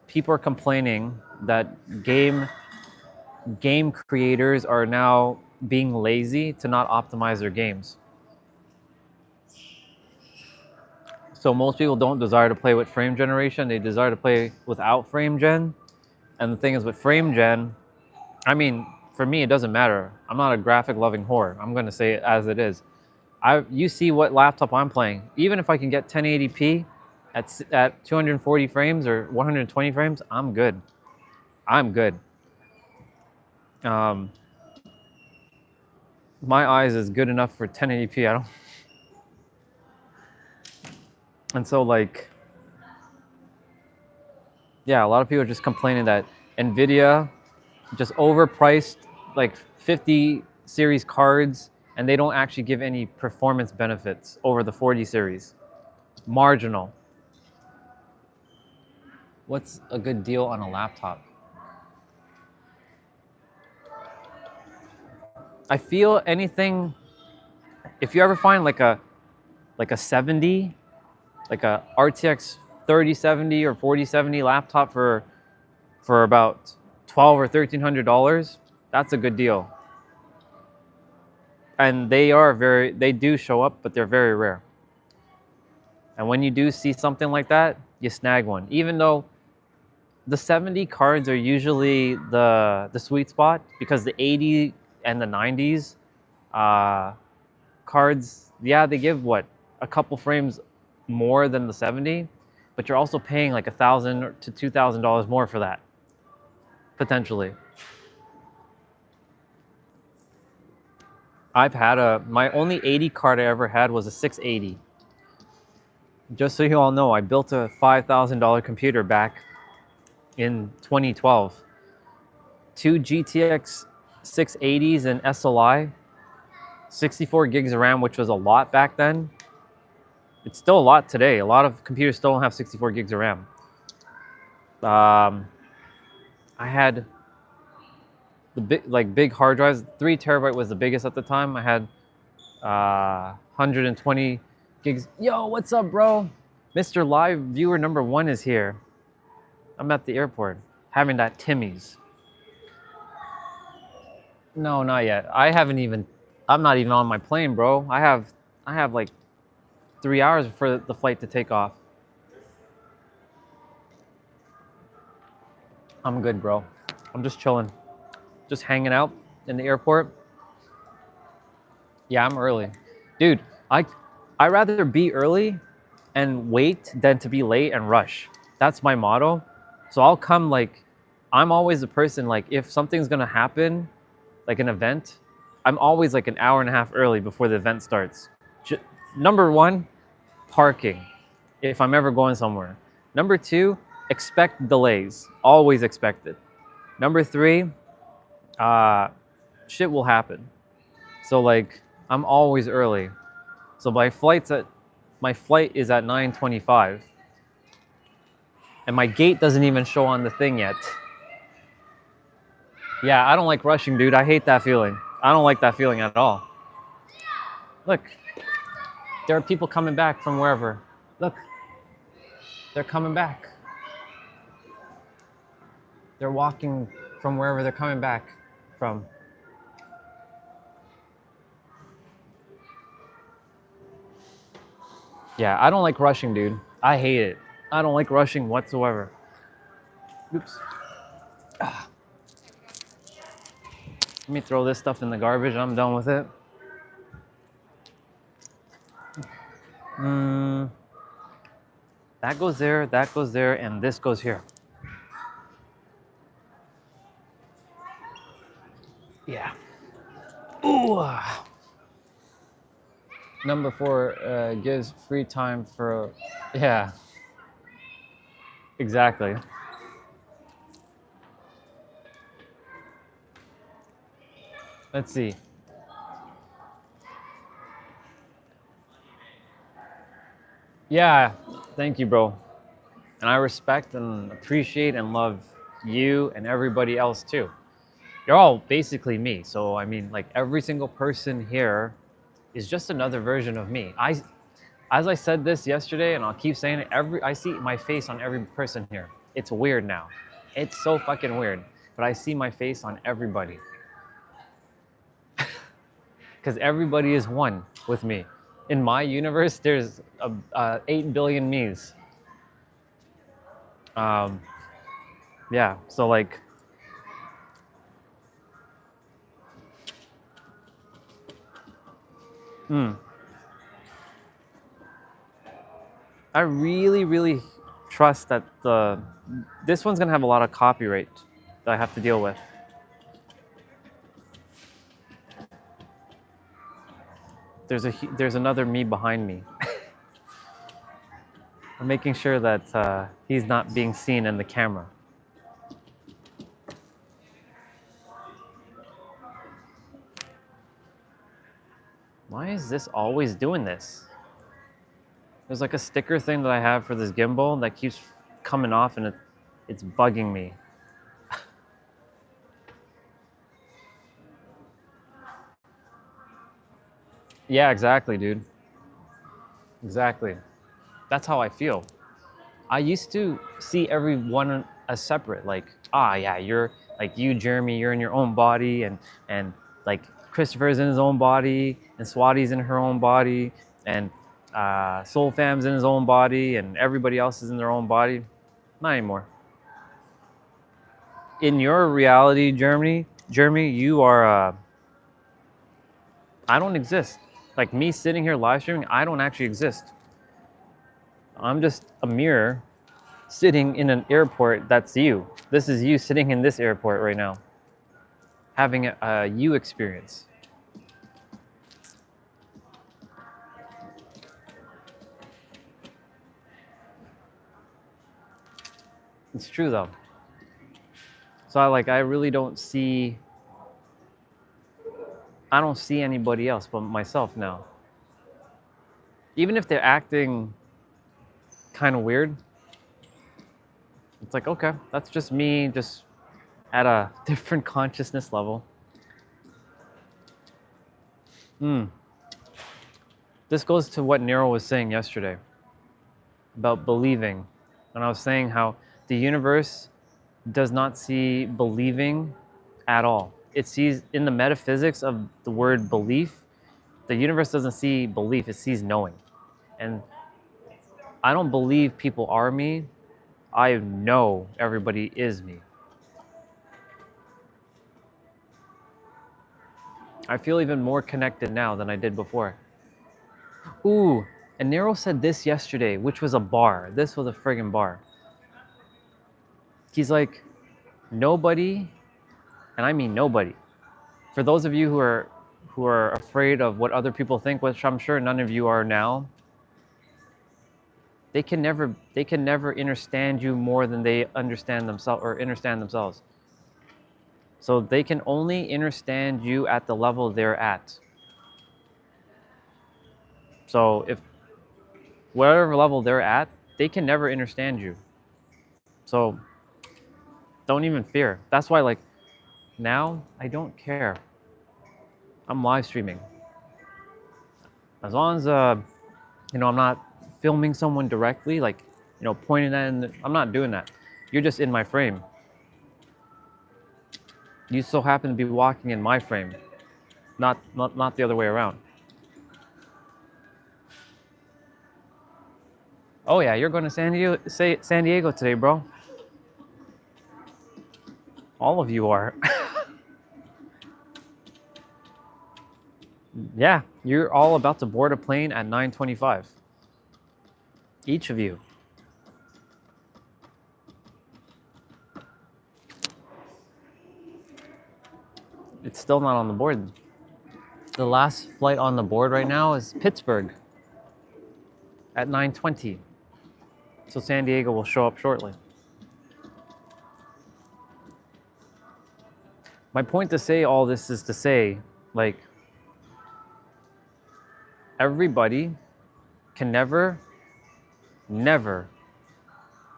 people are complaining that game creators are now being lazy to not optimize their games. So most people don't desire to play with frame generation, they desire to play without frame gen. And the thing is with frame gen, I mean, for me, it doesn't matter. I'm not a graphic loving whore. I'm going to say it as it is. You see what laptop I'm playing. Even if I can get 1080p at 240 frames or 120 frames, I'm good. I'm good. My eyes is good enough for 1080p. I don't. And so like, yeah, a lot of people are just complaining that NVIDIA just overpriced like 50 series cards, and they don't actually give any performance benefits over the 40 series. Marginal. What's a good deal on a laptop? I feel anything, if you ever find like a 70, like a RTX 3070 or 4070 laptop for about $1,200 or $1,300, that's a good deal. And they do show up, but they're very rare. And when you do see something like that, you snag one. Even though the 70 cards are usually the sweet spot, because the 80 and the 90s cards, yeah, they give what, a couple frames more than the 70, but you're also paying like $1,000 to $2,000 more for that, potentially. I've had my only 80 card I ever had was a 680. Just so you all know, I built a $5,000 computer back in 2012. 2 GTX 680s and SLI, 64 gigs of RAM, which was a lot back then. It's still a lot today. A lot of computers still don't have 64 gigs of RAM. I had the big hard drives. 3 terabyte was the biggest at the time. I had 120 gigs. Yo, what's up, bro? Mr. Live viewer number 1 is here. I'm at the airport having that Timmy's. No, not yet. I'm not even on my plane, bro. I have like 3 hours for the flight to take off. I'm good, bro. I'm just chilling. Just hanging out in the airport. Yeah, I'm early. Dude, I'd rather be early and wait than to be late and rush. That's my motto. So I'll come I'm always the person, if something's gonna happen, like an event, I'm always like an hour and a half early before the event starts. Number 1, parking, if I'm ever going somewhere. Number 2, expect delays. Always expect it. Number 3, shit will happen. So I'm always early. So my flight is at 9:25. And my gate doesn't even show on the thing yet. Yeah, I don't like rushing, dude. I hate that feeling. I don't like that feeling at all. Look, there are people coming back from wherever. Look, they're coming back. They're walking from wherever they're coming back from. Yeah, I don't like rushing, dude. I hate it. I don't like rushing whatsoever. Oops. Let me throw this stuff in the garbage. I'm done with it. That goes there, and this goes here. Yeah. Ooh. Number 4 gives free time for, yeah. Exactly. Let's see. Yeah, thank you, bro. And I respect and appreciate and love you and everybody else too. You're all basically me. So I mean, every single person here is just another version of me. As I said this yesterday, and I'll keep saying it, I see my face on every person here. It's weird now. It's so fucking weird. But I see my face on everybody. Because everybody is one with me. In my universe, there's 8 billion me's. Yeah, so I really, really trust that this one's gonna have a lot of copyright that I have to deal with. There's another me behind me. I'm making sure that he's not being seen in the camera. Why is this always doing this? There's a sticker thing that I have for this gimbal that keeps coming off, and it's bugging me. Yeah, exactly, dude. Exactly. That's how I feel. I used to see everyone as separate. Yeah, you're you, Jeremy, you're in your own body, and Christopher's in his own body, and Swati's in her own body, and Soul Fam's in his own body, and everybody else is in their own body. Not anymore. in your reality, Jeremy, you are, I don't exist. Like me sitting here live streaming, I don't actually exist. I'm just a mirror sitting in an airport. That's you. This is you sitting in this airport right now, having a you experience. It's true though. So I really don't see, I don't see anybody else but myself now. Even if they're acting kind of weird, it's like, okay, that's just me, just at a different consciousness level. This goes to what Nero was saying yesterday about believing. And I was saying how the universe does not see believing at all. It sees, in the metaphysics of the word belief, the universe doesn't see belief, it sees knowing. And I don't believe people are me. I know everybody is me. I feel even more connected now than I did before. Ooh, and Nero said this yesterday, which was a bar. This was a friggin' bar. He's like, nobody, and I mean nobody. For those of you who are afraid of what other people think, which I'm sure none of you are now, they can never understand you more than they understand themselves. So they can only understand you at the level they're at. So if whatever level they're at, they can never understand you. So don't even fear. That's why, like, now I don't care. I'm live streaming. As long as I'm not filming someone directly, like, pointing at, I'm not doing that. You're just in my frame. You so happen to be walking in my frame, not the other way around. Oh yeah, you're going to San Diego today, bro. All of you are. Yeah, you're all about to board a plane at 9:25. Each of you. It's still not on the board. The last flight on the board right now is Pittsburgh at 9:20. So San Diego will show up shortly. My point to say all this is to say, like, everybody can never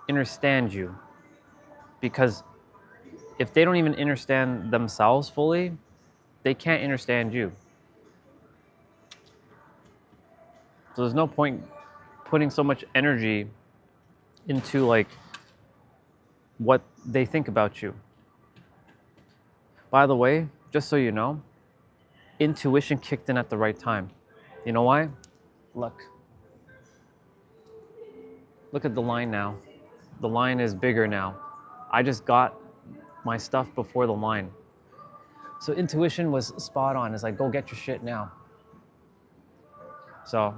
understand you, because if they don't even understand themselves fully, they can't understand you. So there's no point putting so much energy into, like, what they think about you. By the way, just so you know, intuition kicked in at the right time. You know why? Look at the line now. The line is bigger now. I just got my stuff before the line. So intuition was spot on. It's like, go get your shit now. So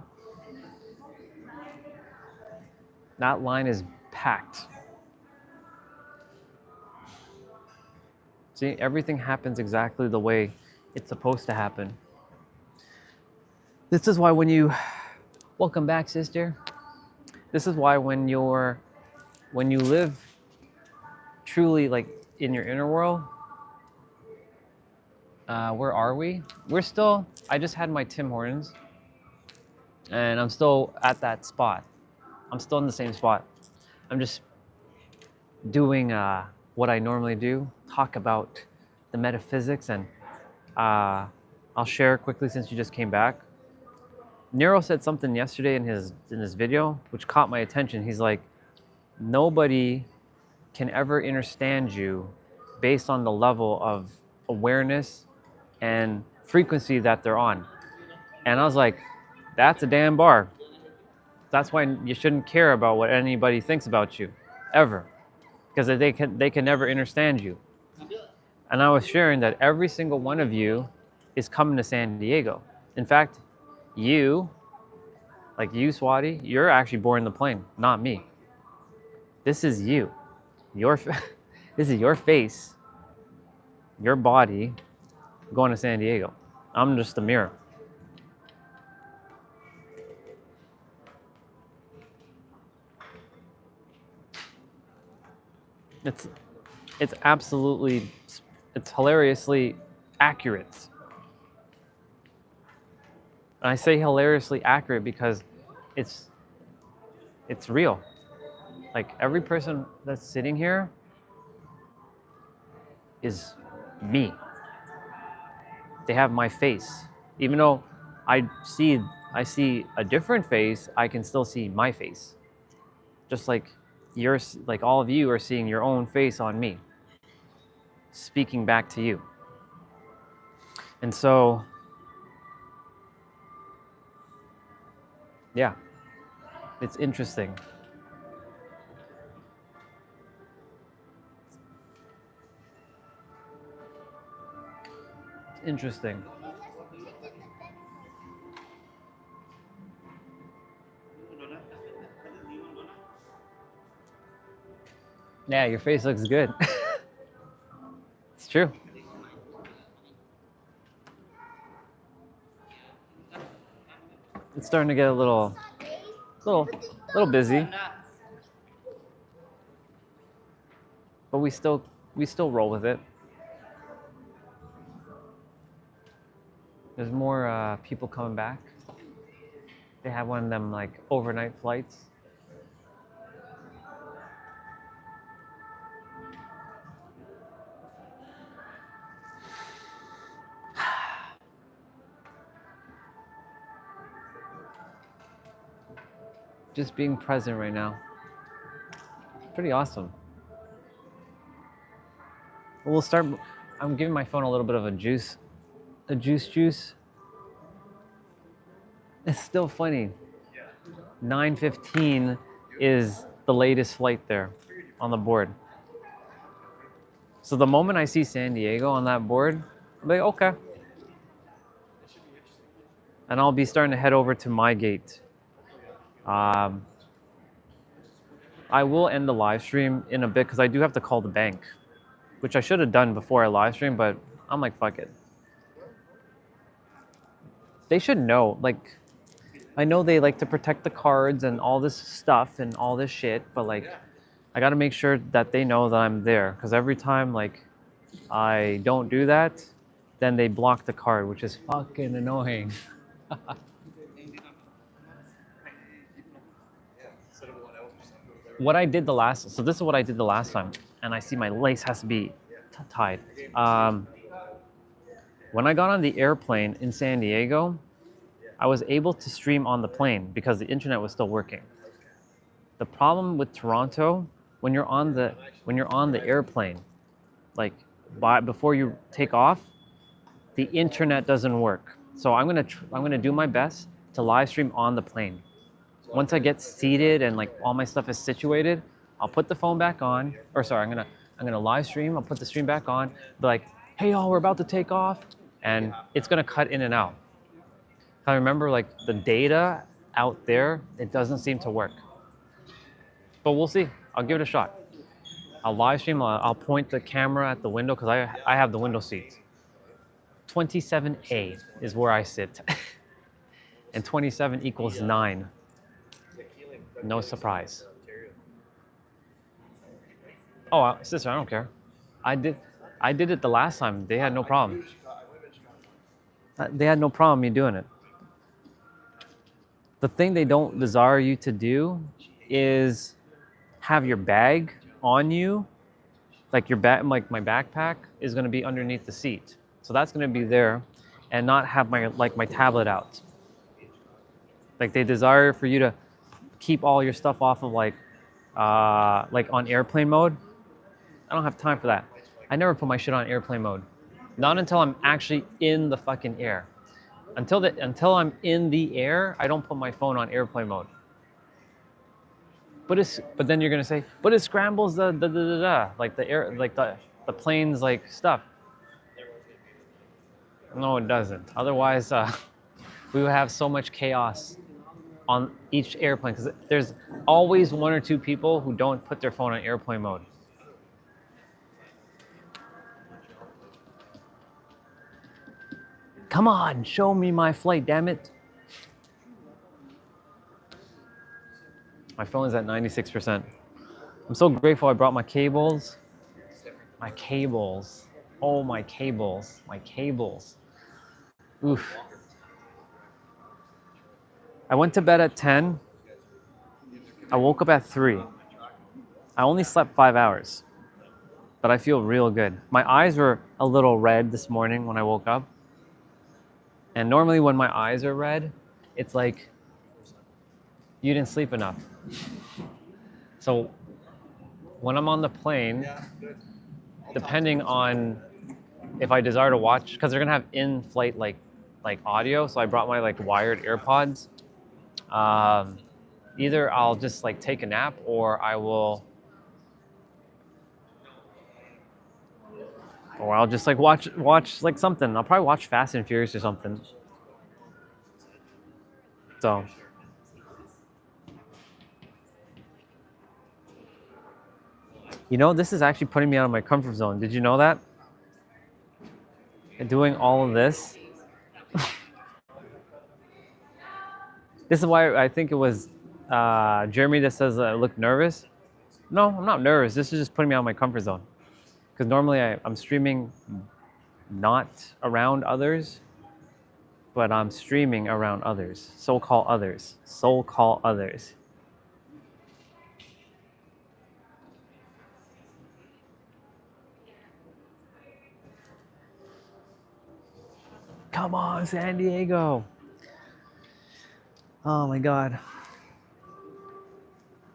that line is packed. See, everything happens exactly the way it's supposed to happen. This is why when you, welcome back, sister. This is why when you live truly, like, in your inner world, where are we? I just had my Tim Hortons, and I'm still at that spot. I'm still in the same spot. I'm just doing what I normally do, talk about the metaphysics, and I'll share quickly since you just came back. Nero said something yesterday in his video which caught my attention. He's like, nobody can ever understand you based on the level of awareness and frequency that they're on. And I was like, that's a damn bar. That's why you shouldn't care about what anybody thinks about you, ever, because they can never understand you. And I was sharing that every single one of you is coming to San Diego. In fact, you, like you, Swati, you're actually born in the plane, not me. This is you. This is your face, your body going to San Diego. I'm just a mirror. It's absolutely, it's hilariously accurate. And I say hilariously accurate because it's real. Like every person that's sitting here is me. They have my face. Even though I see a different face, I can still see my face. Just like like all of you are seeing your own face on me, speaking back to you. And so, yeah, it's interesting. It's interesting. Yeah, your face looks good. It's true. It's starting to get a little busy, but we still roll with it. There's more people coming back. They have one of them like overnight flights. Just being present right now. Pretty awesome. We'll start. I'm giving my phone a little bit of a juice. Juice. It's still funny. 9:15 is the latest flight there on the board. So the moment I see San Diego on that board, I'm like, okay. And I'll be starting to head over to my gate. I will end the live stream in a bit because I do have to call the bank, which I should have done before I live stream, but I'm like, fuck it. They should know, like, I know they like to protect the cards and all this stuff and all this shit, but like, I gotta make sure that they know that I'm there because every time like I don't do that, then they block the card, which is fucking annoying. What I did the last, so this is what I did the last time, and I see my lace has to be tied. When I got on the airplane in San Diego, I was able to stream on the plane because the internet was still working. The problem with Toronto, when you're on the airplane, like before you take off, the internet doesn't work. So I'm gonna do my best to live stream on the plane. Once I get seated and like all my stuff is situated, I'll put the phone back on. Or sorry, I'm gonna live stream. I'll put the stream back on. Be like, hey y'all, we're about to take off, and it's gonna cut in and out. I remember like the data out there, it doesn't seem to work. But we'll see. I'll give it a shot. I'll live stream. I'll point the camera at the window because I have the window seat. 27A is where I sit, and 27 equals 9. No surprise. Oh, sister, I don't care. I did it the last time. They had no problem. They had no problem me doing it. The thing they don't desire you to do is have your bag on you. Like your bag, like my backpack is going to be underneath the seat. So that's going to be there and not have my tablet out. Like they desire for you to keep all your stuff off of like on airplane mode. I don't have time for that. I never put my shit on airplane mode. Not until I'm actually in the fucking air. Until I'm in the air, I don't put my phone on airplane mode. But then you're gonna say, but it scrambles the like the air, like the plane's like stuff. No, it doesn't. Otherwise, we would have so much chaos on each airplane because there's always one or two people who don't put their phone on airplane mode. Come on, show me my flight, damn it. My phone is at 96%. I'm so grateful I brought my cables. My cables. Oh, my cables. My cables. Oof. I went to bed at 10. I woke up at 3. I only slept 5 hours, but I feel real good. My eyes were a little red this morning when I woke up. And normally when my eyes are red, it's like you didn't sleep enough. So when I'm on the plane, depending on if I desire to watch, because they're gonna have in-flight like audio, so I brought my like wired AirPods. Either I'll just like take a nap or I'll just like watch like something. I'll probably watch Fast and Furious or something. So you know, this is actually putting me out of my comfort zone. Did you know that? And doing all of this. This is why I think it was Jeremy that says I look nervous. No, I'm not nervous. This is just putting me out of my comfort zone. Because normally I'm streaming not around others, but I'm streaming around others. So-called others. So-called others. Come on, San Diego. Oh my God.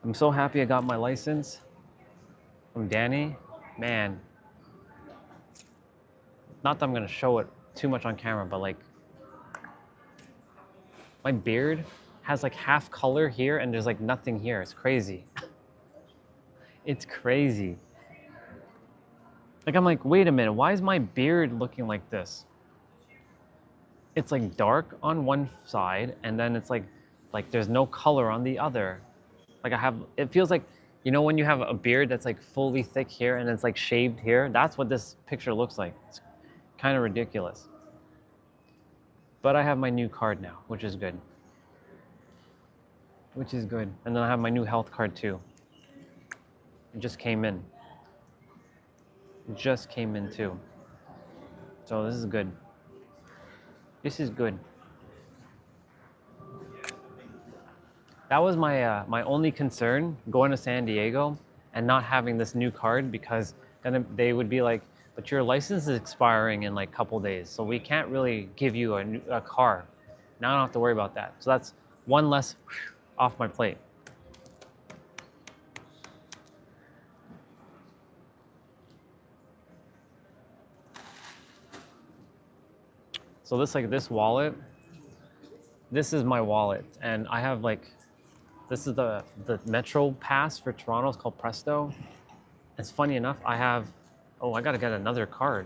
I'm so happy I got my license from Danny. Man. Not that I'm gonna show it too much on camera, but like my beard has like half color here and there's like nothing here. It's crazy. It's crazy. Like I'm like, wait a minute, why is my beard looking like this? It's like dark on one side and then it's like there's no color on the other. Like it feels like, you know when you have a beard that's like fully thick here and it's like shaved here? That's what this picture looks like. It's kind of ridiculous. But I have my new card now, which is good. Which is good. And then I have my new health card too. It just came in. It just came in too. So this is good. This is good. That was my only concern going to San Diego and not having this new card, because then they would be like, but your license is expiring in like a couple days, so we can't really give you a car. Now I don't have to worry about that. So that's one less off my plate. So this wallet, this is my wallet, and I have like, this is the Metro Pass for Toronto. It's called Presto. It's funny enough, I gotta get another card.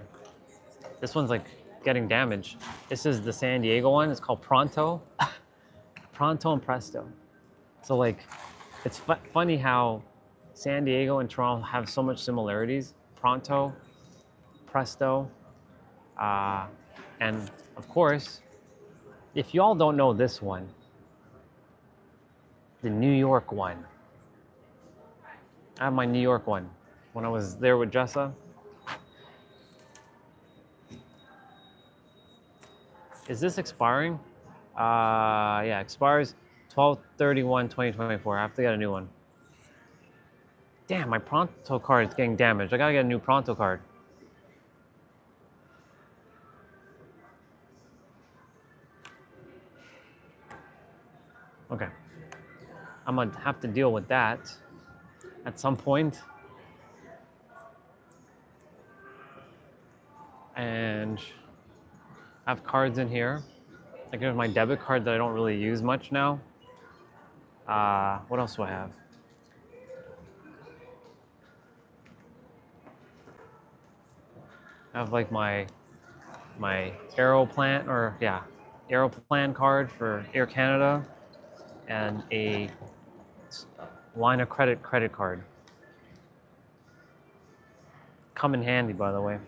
This one's like getting damaged. This is the San Diego one. It's called Pronto. Pronto and Presto. So like, it's funny how San Diego and Toronto have so much similarities. Pronto, Presto, and of course, if y'all don't know this one, the New York one. I have my New York one when I was there with Jessa. Is this expiring? Yeah, expires 12/31/2024. I have to get a new one. Damn, my Pronto card is getting damaged. I gotta get a new Pronto card. Okay. I'm gonna have to deal with that at some point. And I have cards in here. Like here's my debit card that I don't really use much now. What else do I have? I have like my my Aeroplan card for Air Canada, and a line of credit card. Come in handy, by the way.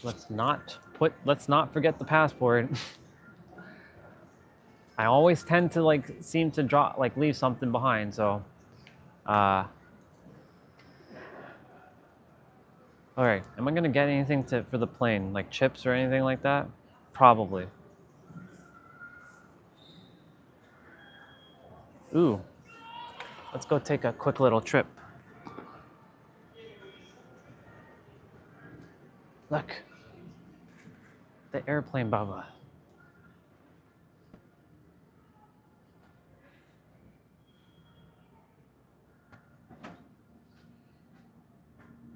Let's not forget the passport. I always tend to seem to leave something behind, so all right, am I gonna get anything for the plane, like chips or anything like that? Probably. Ooh, let's go take a quick little trip. Look, the airplane Baba.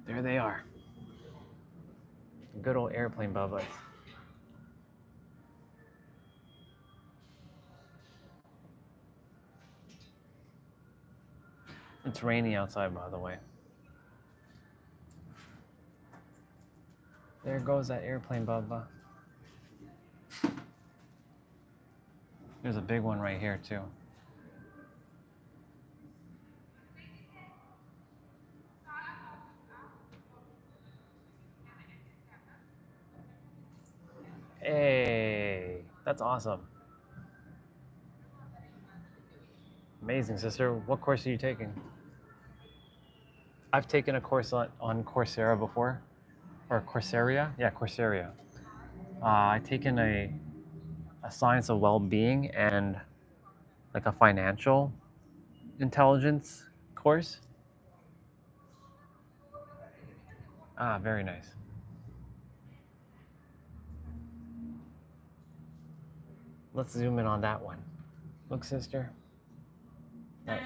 There they are. Good old airplane Bubba. It's rainy outside, by the way. There goes that airplane Bubba. There's a big one right here, too. Hey, that's awesome. Amazing, sister. What course are you taking? I've taken a course on Coursera before, or Coursera. Yeah, Coursera. I've taken a science of well-being and like a financial intelligence course. Ah, very nice. Let's zoom in on that one. Look, sister. That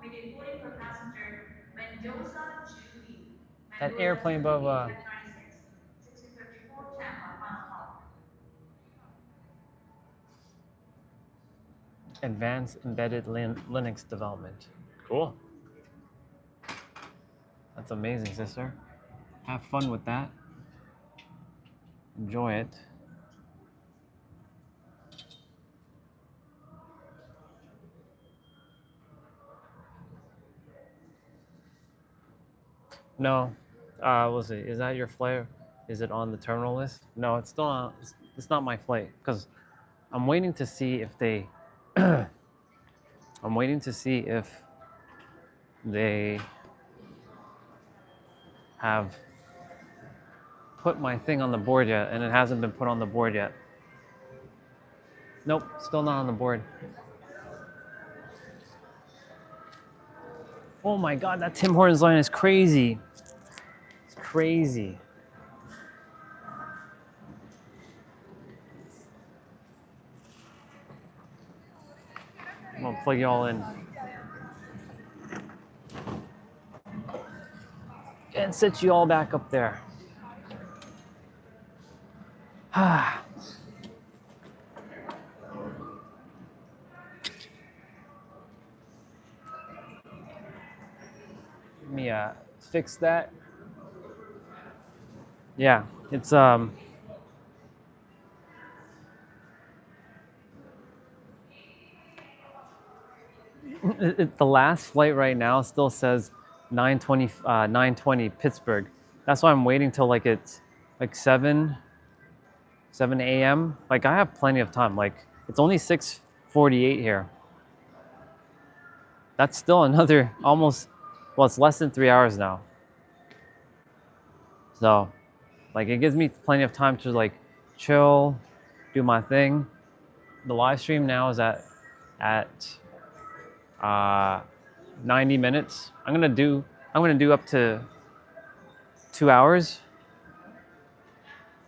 waiting for passenger Mendoza Judy. that airplane Bubba. 6054 Tampa, final call. Advanced embedded Linux development. Cool. That's amazing, sister. Have fun with that. Enjoy it. No. Let's see. Is that your flight? Is it on the terminal list? No, it's still on. It's not my flight because I'm waiting to see if they. I'm waiting to see if they have put my thing on the board yet, and it hasn't been put on the board yet. Nope, still not on the board. Oh my God, that Tim Hortons line is crazy. It's crazy. I'm gonna plug you all in. And sit you all back up there. Let me fix that. Yeah, it's the last flight right now still says 9:20 Pittsburgh. That's why I'm waiting till it's like 7 a.m. Like I have plenty of time. Like it's only 6:48 here. That's still another almost, well, it's less than 3 hours now. So like it gives me plenty of time to chill, do my thing. The live stream now is at 90 minutes. I'm gonna do up to 2 hours.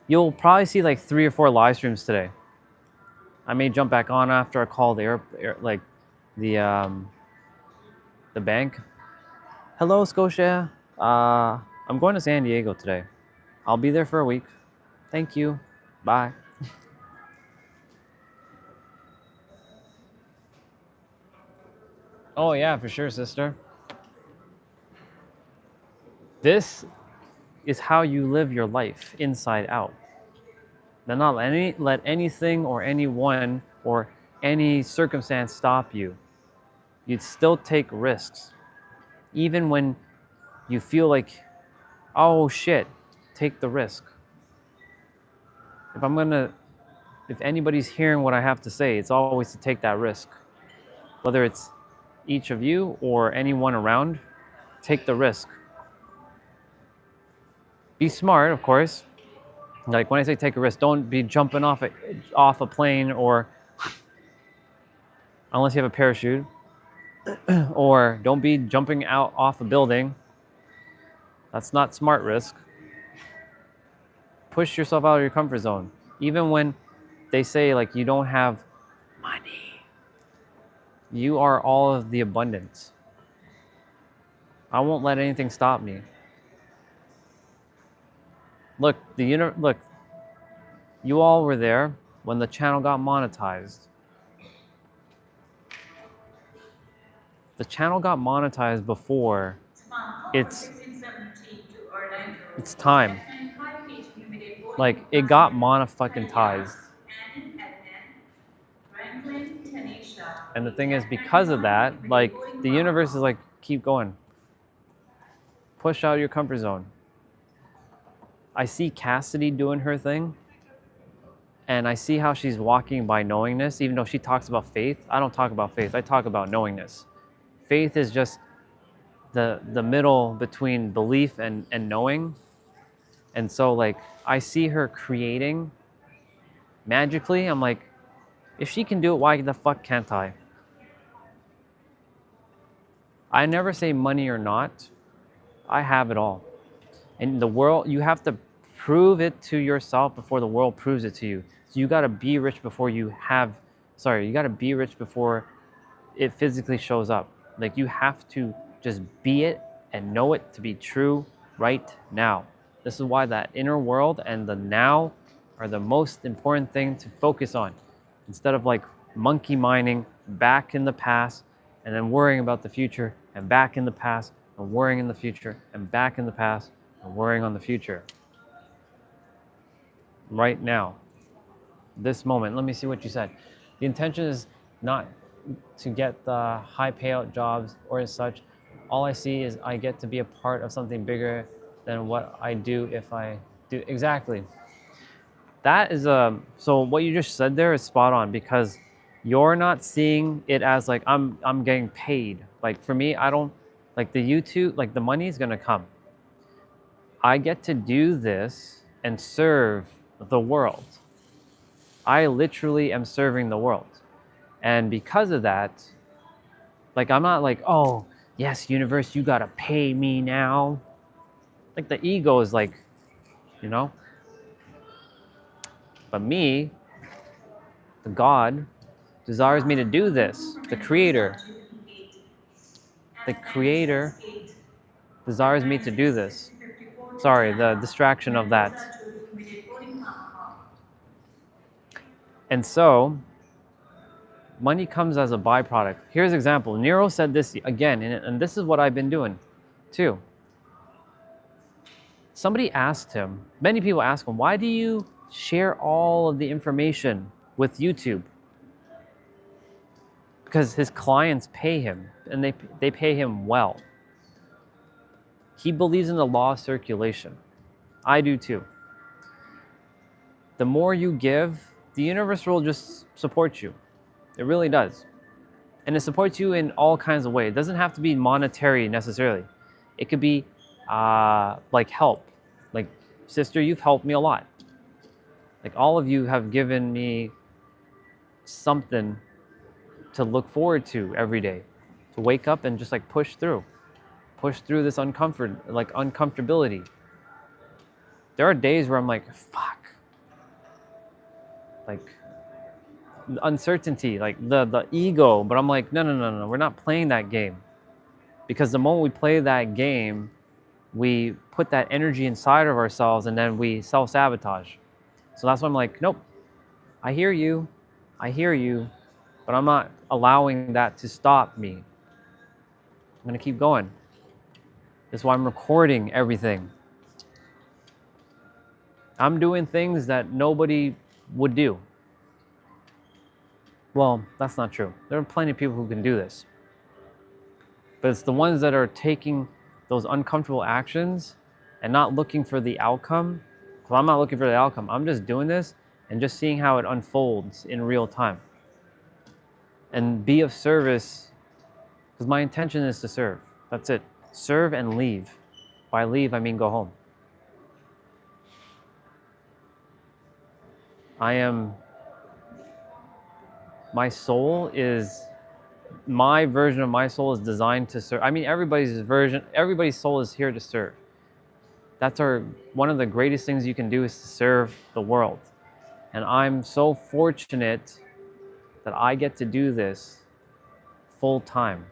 You'll probably see 3 or 4 live streams today. I may jump back on after I call the bank. Hello, Scotia. I'm going to San Diego today. I'll be there for a week. Thank you. Bye. Oh yeah, for sure, sister. This is how you live your life inside out. Then not let anything or anyone or any circumstance stop you. You'd still take risks. Even when you feel like, oh shit, take the risk. If anybody's hearing what I have to say, it's always to take that risk. Whether it's each of you or anyone around, take the risk. Be smart, of course. Like when I say take a risk, don't be jumping off a plane, or unless you have a parachute, or don't be jumping out off a building. That's not smart risk. Push yourself out of your comfort zone. Even when they say like you don't have money, you are all of the abundance. I won't let anything stop me. Look, look, you all were there when the channel got monetized. The channel got monetized before it's time. Like it got mono-fucking-tized. And the thing is, because of that, like the universe is like, keep going. Push out your comfort zone. I see Cassidy doing her thing, and I see how she's walking by knowingness. Even though she talks about faith, I don't talk about faith. I talk about knowingness. Faith is just the middle between belief and knowing. And so like I see her creating magically. I'm like, if she can do it, why the fuck can't I? I never say money or not. I have it all. In the world, you have to prove it to yourself before the world proves it to you. So you got to be rich before you got to be rich before it physically shows up. Like you have to just be it and know it to be true right now. This is why that inner world and the now are the most important thing to focus on, instead of like monkey mining back in the past and then worrying about the future, and back in the past and worrying in the future, and back in the past and worrying on the future. Right now, this moment. Let me see what you said. The intention is not to get the high payout jobs or as such. All I see is I get to be a part of something bigger than what I do if I do. Exactly. That is so what you just said there is spot on, because you're not seeing it as like I'm getting paid. Like for me, I don't like the YouTube, like the money is gonna come. I get to do this and serve the world. I literally am serving the world. And because of that, like I'm not like, oh, yes, universe, you gotta pay me now. Like the ego is like, you know? But me, the God, desires me to do this. The Creator desires me to do this. Sorry, the distraction of that. And so, money comes as a byproduct. Here's an example. Nero said this again, and this is what I've been doing too. Somebody asked him, many people ask him, why do you share all of the information with YouTube? Because his clients pay him, and they pay him well. He believes in the law of circulation. I do too. The more you give, the universe will just support you. It really does. And it supports you in all kinds of ways. It doesn't have to be monetary necessarily. It could be like help. Like, sister, you've helped me a lot. Like all of you have given me something to look forward to every day. To wake up and just like push through this uncomfortability. There are days where I'm like, fuck. Like uncertainty, like the ego, but I'm like, no, we're not playing that game. Because the moment we play that game, we put that energy inside of ourselves and then we self-sabotage. So that's why I'm like, nope, I hear you, but I'm not allowing that to stop me. going to keep going. That's why I'm recording everything. I'm doing things that nobody would do. Well, that's not true. There are plenty of people who can do this. But it's the ones that are taking those uncomfortable actions and not looking for the outcome. Because I'm not looking for the outcome. I'm just doing this and just seeing how it unfolds in real time. And be of service, because my intention is to serve. That's it. Serve and leave. By leave, I mean go home. My soul is, my version of my soul is designed to serve. I mean, everybody's soul is here to serve. That's one of the greatest things you can do is to serve the world. And I'm so fortunate that I get to do this full time.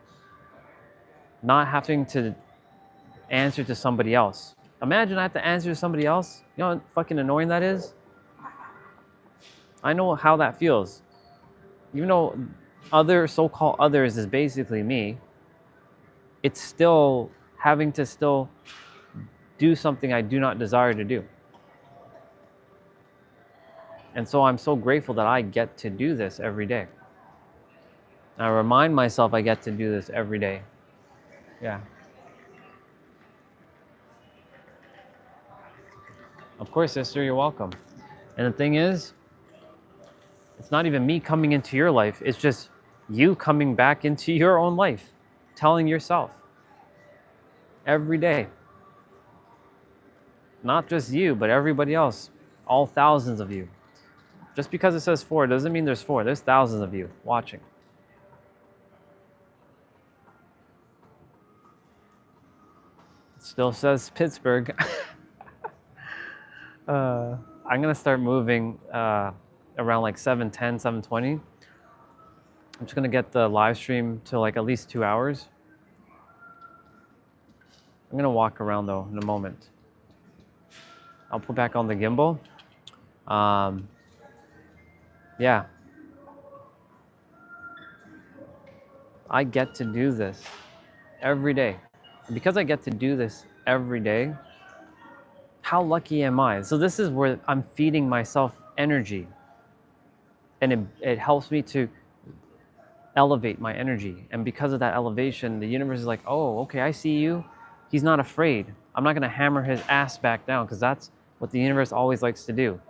Not having to answer to somebody else. Imagine I have to answer to somebody else. You know how fucking annoying that is? I know how that feels. Even though other so-called others is basically me, it's still having to still do something I do not desire to do. And so I'm so grateful that I get to do this every day. I remind myself I get to do this every day. Yeah. Of course, sister, you're welcome. And the thing is, it's not even me coming into your life. It's just you coming back into your own life, telling yourself every day. Not just you, but everybody else, all thousands of you. Just because it says 4 doesn't mean there's 4. There's thousands of you watching. It still says Pittsburgh. I'm going to start moving around like 7:10, 7:20. I'm just going to get the live stream to like at least 2 hours. I'm going to walk around though in a moment. I'll put back on the gimbal. Yeah. I get to do this every day. And because I get to do this every day, how lucky am I? So this is where I'm feeding myself energy. And it helps me to elevate my energy. And because of that elevation, the universe is like, oh, okay, I see you. He's not afraid. I'm not going to hammer his ass back down, because that's what the universe always likes to do.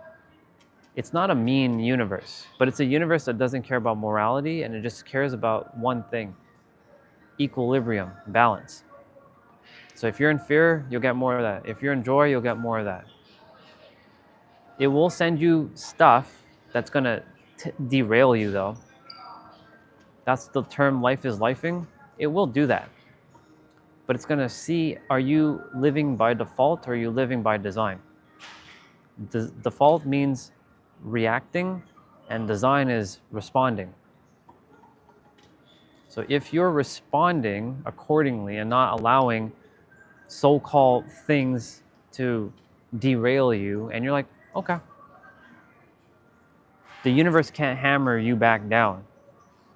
It's not a mean universe, but it's a universe that doesn't care about morality, and it just cares about one thing: equilibrium, balance. So if you're in fear, you'll get more of that. If you're in joy, you'll get more of that. It will send you stuff that's going to derail you, though. That's the term life is lifing. It will do that. But it's going to see, are you living by default or are you living by design? Default means reacting, and design is responding. So if you're responding accordingly and not allowing so-called things to derail you, and you're like, okay, the universe can't hammer you back down.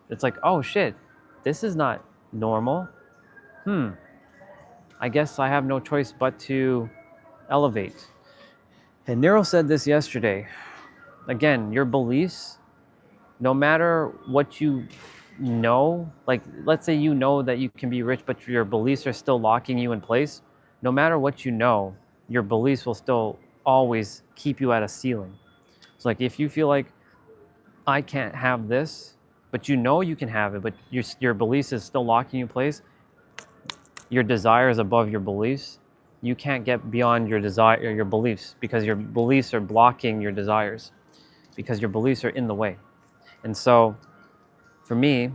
It's like, oh shit, this is not normal. I guess I have no choice but to elevate. And Nero said this yesterday. Again, your beliefs, no matter what you know, like let's say you know that you can be rich, but your beliefs are still locking you in place. No matter what you know, your beliefs will still always keep you at a ceiling. So like if you feel like I can't have this, but you know you can have it, but your beliefs is still locking you in place, your desires above your beliefs, you can't get beyond your desire, your beliefs, because your beliefs are blocking your desires, because your beliefs are in the way. And so for me,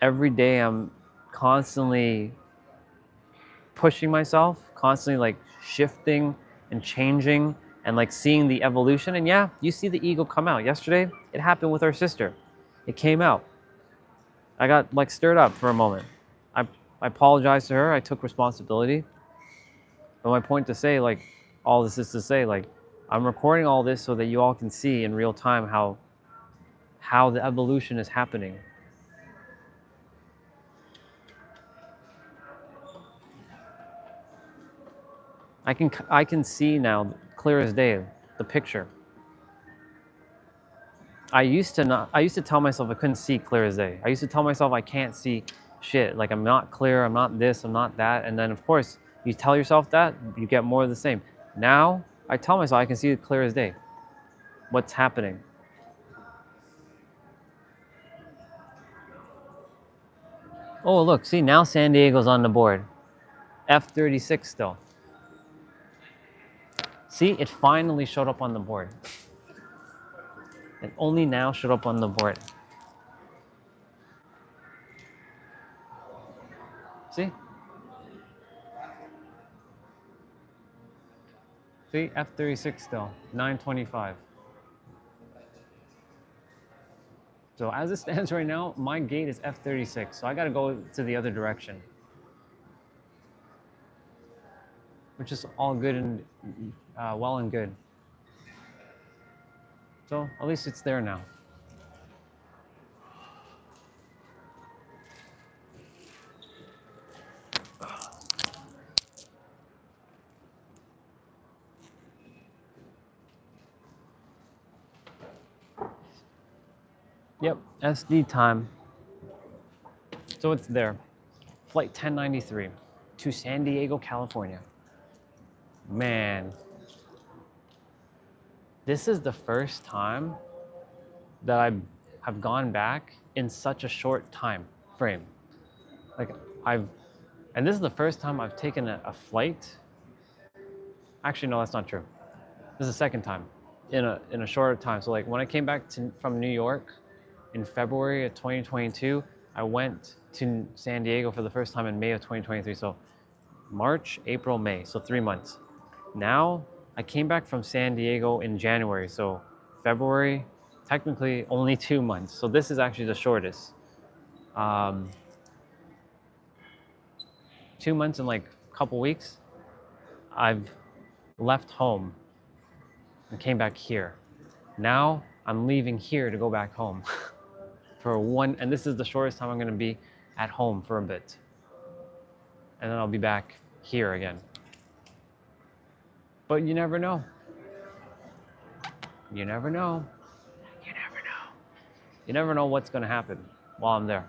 every day I'm constantly pushing myself, constantly like shifting and changing and like seeing the evolution. And yeah, you see the ego come out. Yesterday, it happened with our sister. It came out. I got like stirred up for a moment. I apologized to her. I took responsibility. But my point to say, like, all this is to say, like, I'm recording all this so that you all can see in real time how the evolution is happening. I can see now clear as day the picture. I used to not. I used to tell myself I couldn't see clear as day. I used to tell myself I can't see shit. Like I'm not clear. I'm not this. I'm not that. And then of course you tell yourself that, you get more of the same. Now I tell myself I can see it clear as day. What's happening? Oh look, see now San Diego's on the board. F36 still. See, it finally showed up on the board. It only now showed up on the board. See? See, F36 still, 925. So as it stands right now, my gate is F36. So I gotta go to the other direction. Which is all good and well and good. So at least it's there now. Yep, SD time. So it's there. Flight 1093 to San Diego, California. Man, this is the first time that I have gone back in such a short time frame. Like and this is the first time I've taken a flight. Actually, no, that's not true. This is the second time in a shorter time. So like when I came back from New York in February of 2022, I went to San Diego for the first time in May of 2023. So March, April, May, so 3 months. Now I came back from San Diego in January, so February, technically only 2 months. So this is actually the shortest. 2 months and like a couple weeks, I've left home and came back here. Now I'm leaving here to go back home for one, and this is the shortest time I'm gonna be at home for a bit. And then I'll be back here again. But you never know. You never know. You never know. You never know what's gonna happen while I'm there.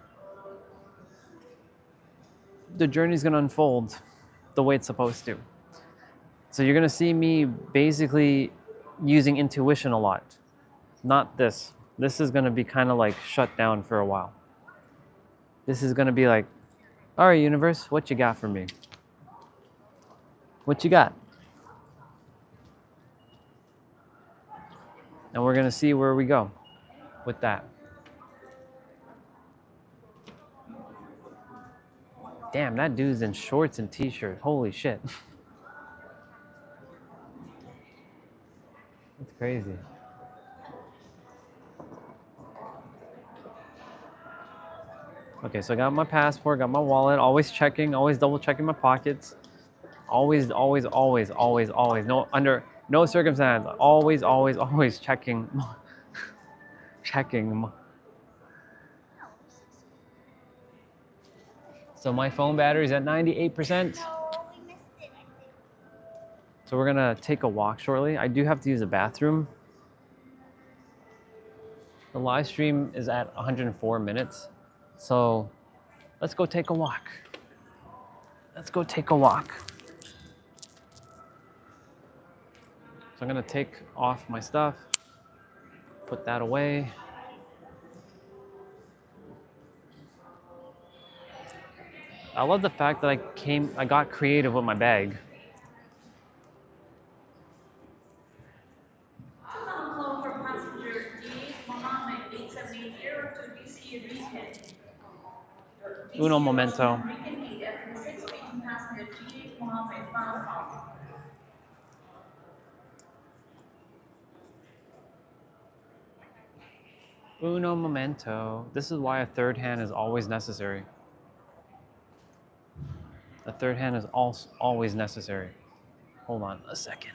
The journey's gonna unfold the way it's supposed to. So you're gonna see me basically using intuition a lot. Not this. This is gonna be kind of like shut down for a while. This is gonna be like, all right, universe, what you got for me? What you got? And we're gonna see where we go with that. Damn, that dude's in shorts and t-shirt. Holy shit. That's crazy. Okay, so I got my passport, got my wallet, always checking, always double checking my pockets. Always, always, always, always, always. No, under no circumstance. Always, always, always checking. Checking. So my phone battery's at 98%. So we're gonna take a walk shortly. I do have to use the bathroom. The live stream is at 104 minutes. So let's go take a walk. Let's go take a walk. So I'm gonna take off my stuff, put that away. I love the fact that I got creative with my bag. Outbound call for passenger D. Mohammed 878 to DC Region. Uno momento. Region 8 F6 reaching passenger D. Mohammed bound home. Uno momento. This is why a third hand is always necessary. A third hand is also always necessary. Hold on a second.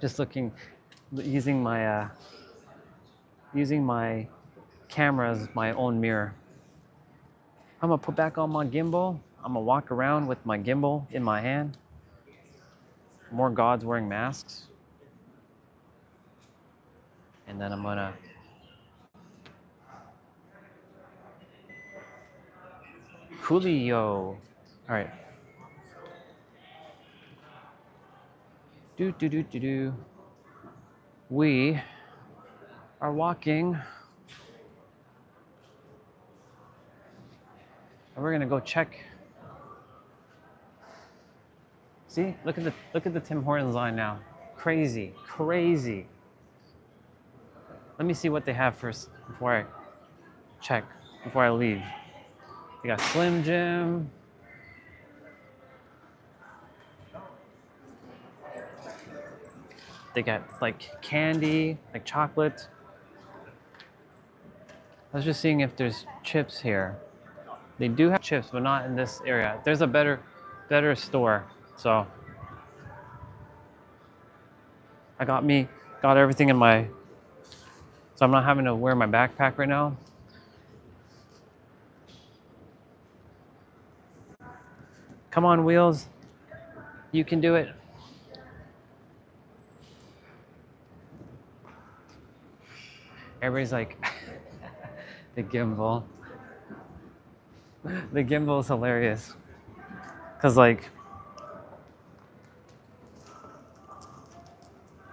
Just looking, using my camera as my own mirror. I'm gonna put back on my gimbal. I'm gonna walk around with my gimbal in my hand. More gods wearing masks. And then I'm gonna Coolio. All right. Do. We are walking. And we're gonna go check. See, look at the Tim Hortons line now. Crazy, crazy. Let me see what they have first before I check, before I leave. They got Slim Jim. They got like candy, like chocolate. I was just seeing if there's chips here. They do have chips, but not in this area. There's a better store. So I got everything in my, so I'm not having to wear my backpack right now. Come on, Wheels. You can do it. Everybody's like, the gimbal. The gimbal is hilarious. Cause like,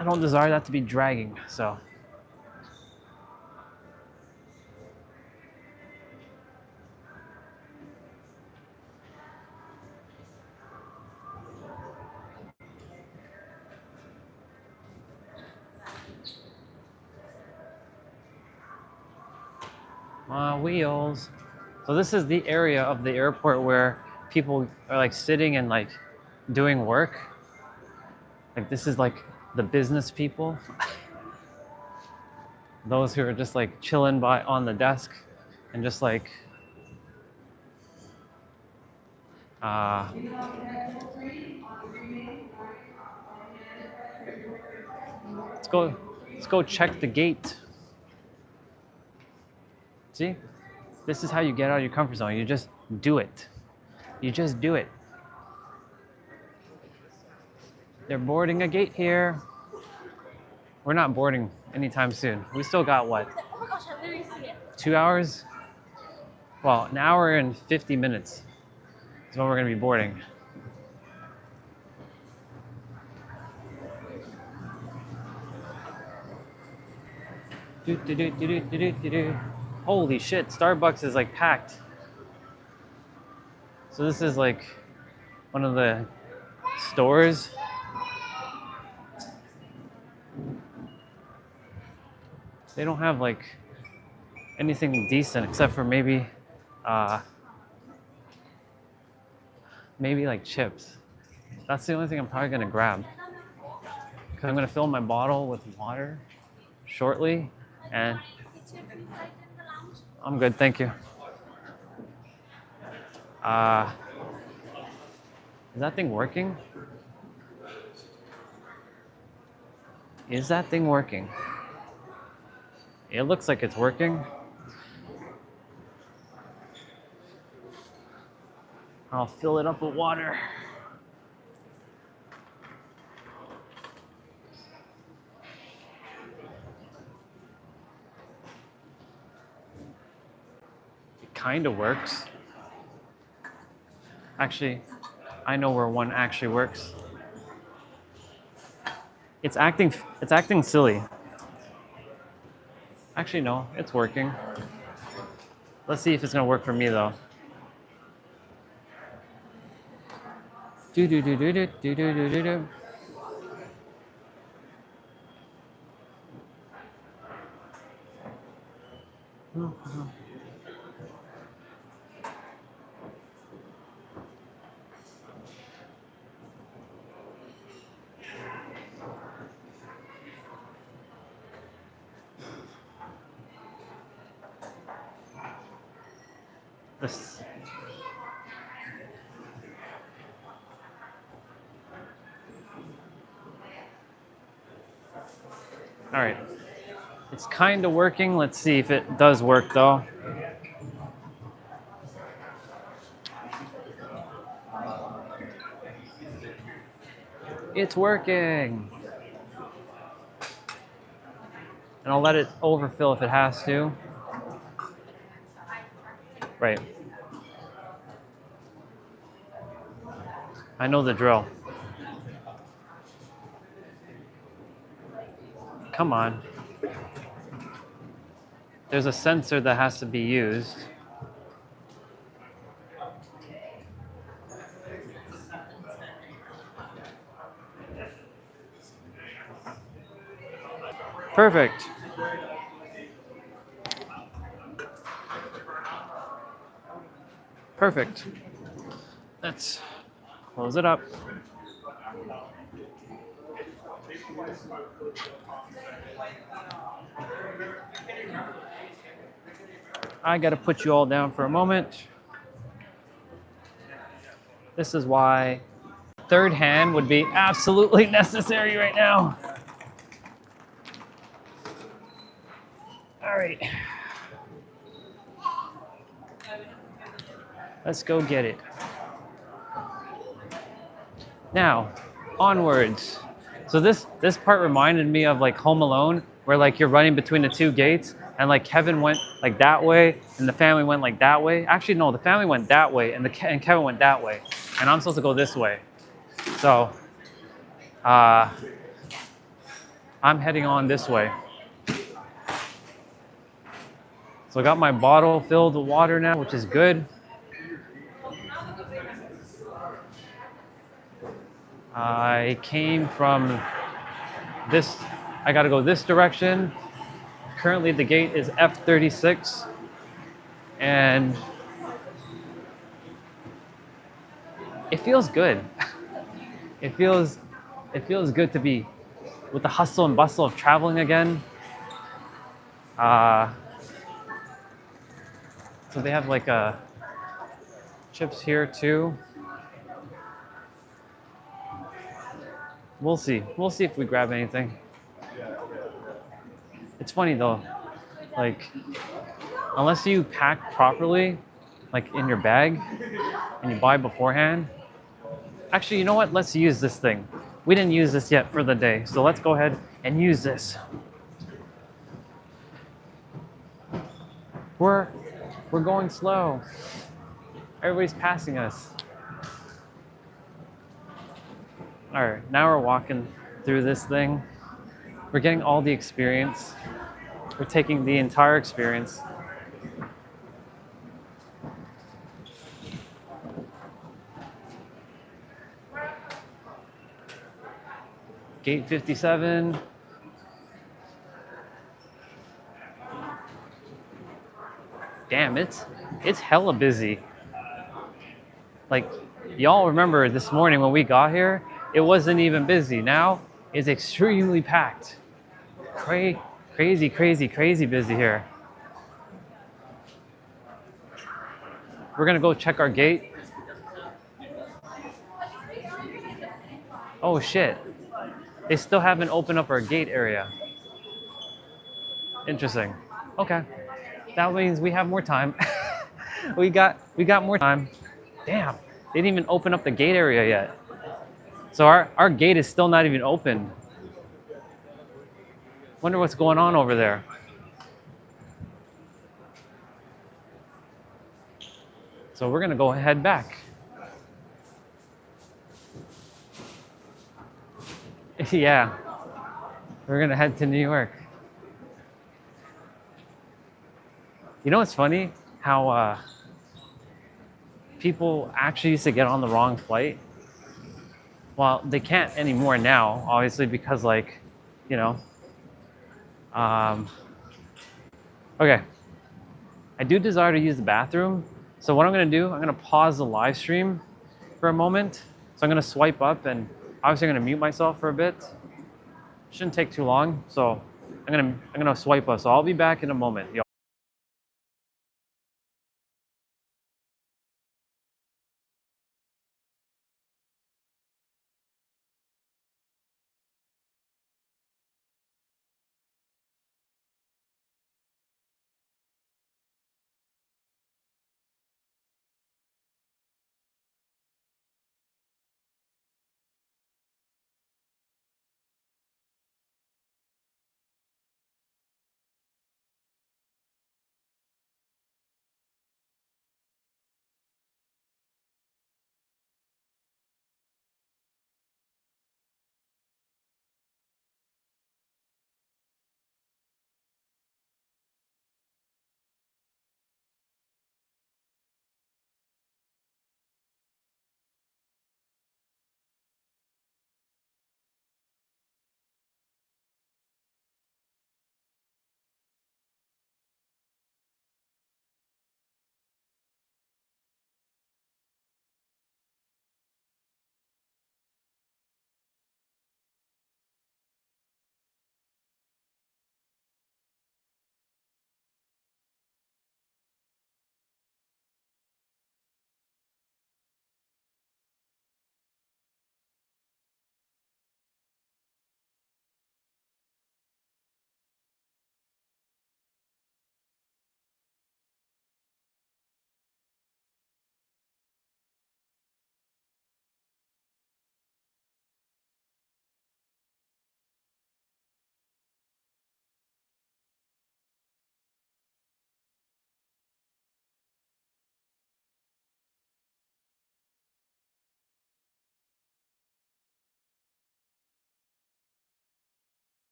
I don't desire that to be dragging, so. Wheels. So this is the area of the airport where people are like sitting and like doing work. Like this is like the business people. Those who are just like chilling by on the desk and just like let's go check the gate. See? This is how you get out of your comfort zone. You just do it. You just do it. They're boarding a gate here. We're not boarding anytime soon. We still got what? Oh my gosh, I literally see it. 2 hours? Well, an hour and 50 minutes is when we're gonna be boarding. Holy shit, Starbucks is like packed. So this is like one of the stores. They don't have like anything decent except for maybe like chips. That's the only thing I'm probably gonna grab. Cause I'm gonna fill my bottle with water shortly, and I'm good, thank you. Is that thing working? Is that thing working? It looks like it's working. I'll fill it up with water. It kind of works. Actually, I know where one actually works. It's acting silly. Actually, no, it's working. Let's see if it's gonna work for me though. Do. This. All right. It's kind of working. Let's see if it does work though. It's working. And I'll let it overfill if it has to. Right. I know the drill. Come on. There's a sensor that has to be used. Perfect. Perfect. Let's close it up. I gotta put you all down for a moment. This is why third hand would be absolutely necessary right now. All right. Let's go get it. Now, onwards. So this part reminded me of like Home Alone, where like you're running between the two gates, and like Kevin went like that way, and the family went like that way. Actually, no, the family went that way, and Kevin went that way, and I'm supposed to go this way. So, I'm heading on this way. So I got my bottle filled with water now, which is good. I came from this, I gotta go this direction. Currently the gate is F36, and it feels good. It feels good to be with the hustle and bustle of traveling again. So they have like chips here too. We'll see. We'll see if we grab anything. It's funny though, like unless you pack properly, like in your bag, and you buy beforehand. Actually, you know what? Let's use this thing. We didn't use this yet for the day, so let's go ahead and use this. We're going slow. Everybody's passing us. All right, now we're walking through this thing. We're getting all the experience. We're taking the entire experience. Gate 57. Damn, it's hella busy. Like, y'all remember this morning when we got here, it wasn't even busy. Now it's extremely packed. Crazy busy here. We're gonna go check our gate. Oh shit. They still haven't opened up our gate area. Interesting. Okay. That means we have more time. we got more time. Damn. They didn't even open up the gate area yet. So our gate is still not even open. Wonder what's going on over there. So we're gonna go head back. Yeah, we're gonna head to New York. You know what's funny? How people actually used to get on the wrong flight. Well, they can't anymore now, obviously, because like, you know. Okay, I do desire to use the bathroom. So what I'm gonna do, I'm gonna pause the live stream for a moment. So I'm gonna swipe up, and obviously I'm gonna mute myself for a bit. Shouldn't take too long. So I'm gonna swipe up. So I'll be back in a moment, y'all.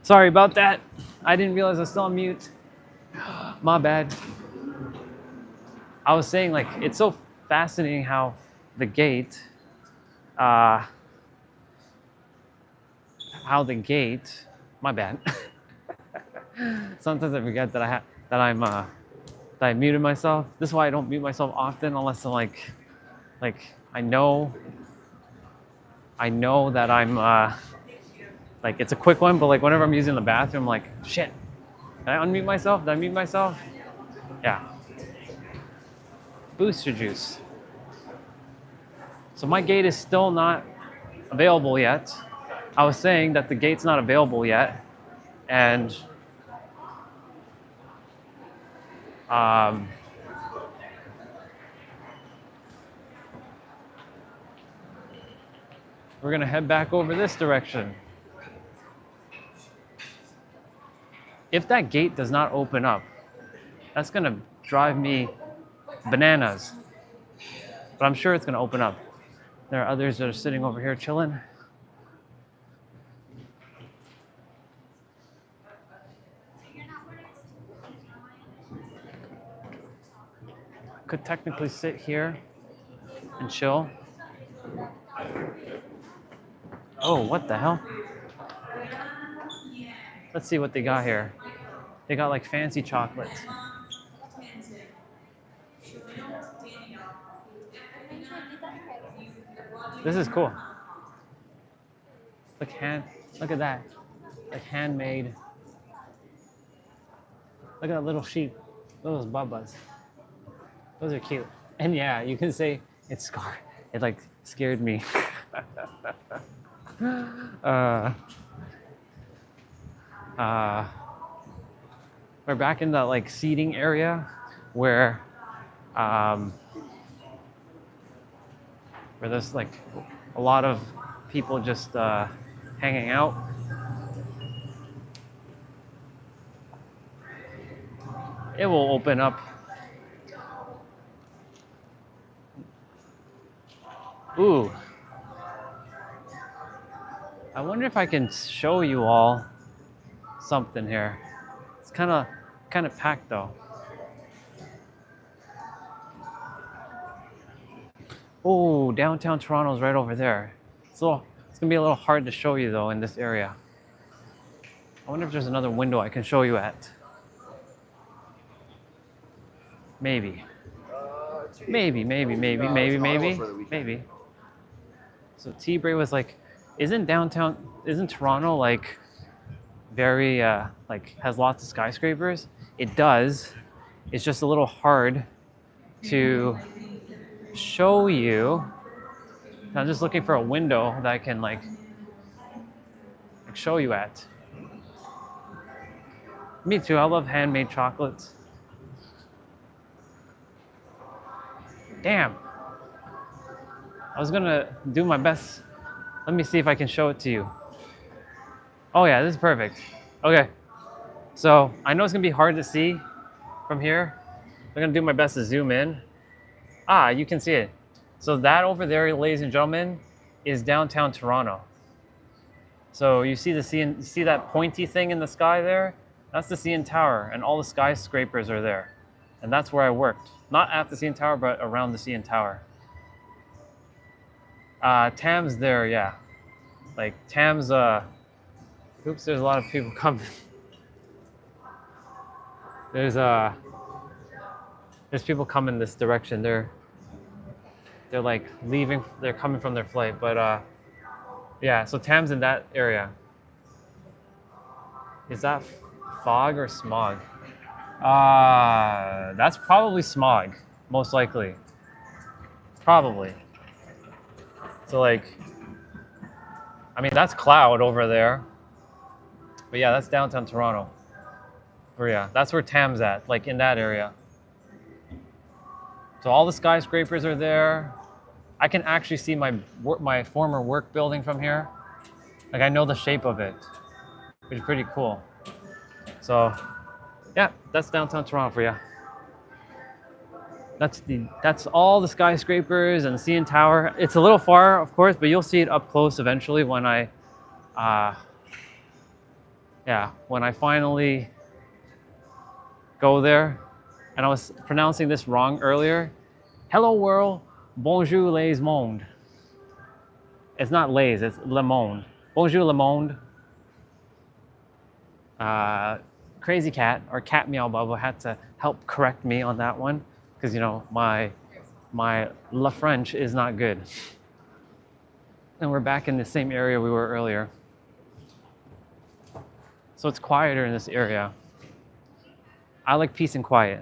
Sorry about that. I didn't realize I was still on mute. My bad. I was saying, like, it's so fascinating how the gate, uh, my bad. Sometimes I forget that that I muted myself. This is why I don't mute myself often unless I'm like I know that I'm like it's a quick one, but like whenever I'm using the bathroom, I'm like, shit, did I unmute myself? Did I mute myself? Yeah. Booster juice. So my gate is still not available yet. I was saying that the gate's not available yet, and we're gonna head back over this direction. If that gate does not open up, that's gonna drive me bananas. But I'm sure it's gonna open up. There are others that are sitting over here chilling. Could technically sit here and chill. Oh, what the hell? Let's see what they got here. They got like fancy chocolates. This is cool. Look at that. Like handmade. Look at that little sheep. Those bubbas. Those are cute. And yeah, you can say it's scarred. It like scared me. We're back in the like seating area where there's like a lot of people just hanging out. It will open up. Ooh. I wonder if I can show you all something here. It's kind of packed though. Oh, downtown Toronto's right over there. So it's gonna be a little hard to show you though in this area. I wonder if there's another window I can show you at. Maybe. Maybe. So T-Bray was like, isn't Toronto like very like has lots of skyscrapers? It does. It's just a little hard to show you. I'm just looking for a window that I can like show you at. Me too. I love handmade chocolates. Damn. I was gonna do my best. Let me see if I can show it to you. Oh yeah, this is perfect. Okay. So I know it's gonna be hard to see from here. I'm gonna do my best to zoom in. Ah, you can see it. So that over there, ladies and gentlemen, is downtown Toronto. So you see you see that pointy thing in the sky there? That's the CN Tower, and all the skyscrapers are there. And that's where I worked. Not at the CN Tower, but around the CN Tower. Tam's there, yeah. Like Tam's, oops, there's a lot of people coming. There's people coming this direction. They're like leaving, they're coming from their flight, but yeah, so Tam's in that area. Is that fog or smog? That's probably smog, most likely. Probably. So like, I mean, that's cloud over there. But yeah, that's downtown Toronto. Or yeah, that's where Tam's at, like in that area. So all the skyscrapers are there. I can actually see my former work building from here. Like I know the shape of it, which is pretty cool. So yeah, that's downtown Toronto for you. That's all the skyscrapers and the CN Tower. It's a little far, of course, but you'll see it up close eventually when I Yeah, when I finally go there, and I was pronouncing this wrong earlier. Hello world, bonjour les monde. It's not les, it's le monde. Bonjour le monde. Crazy Cat or Cat Meow Bubba had to help correct me on that one because you know my La French is not good. And we're back in the same area we were earlier. So it's quieter in this area. I like peace and quiet.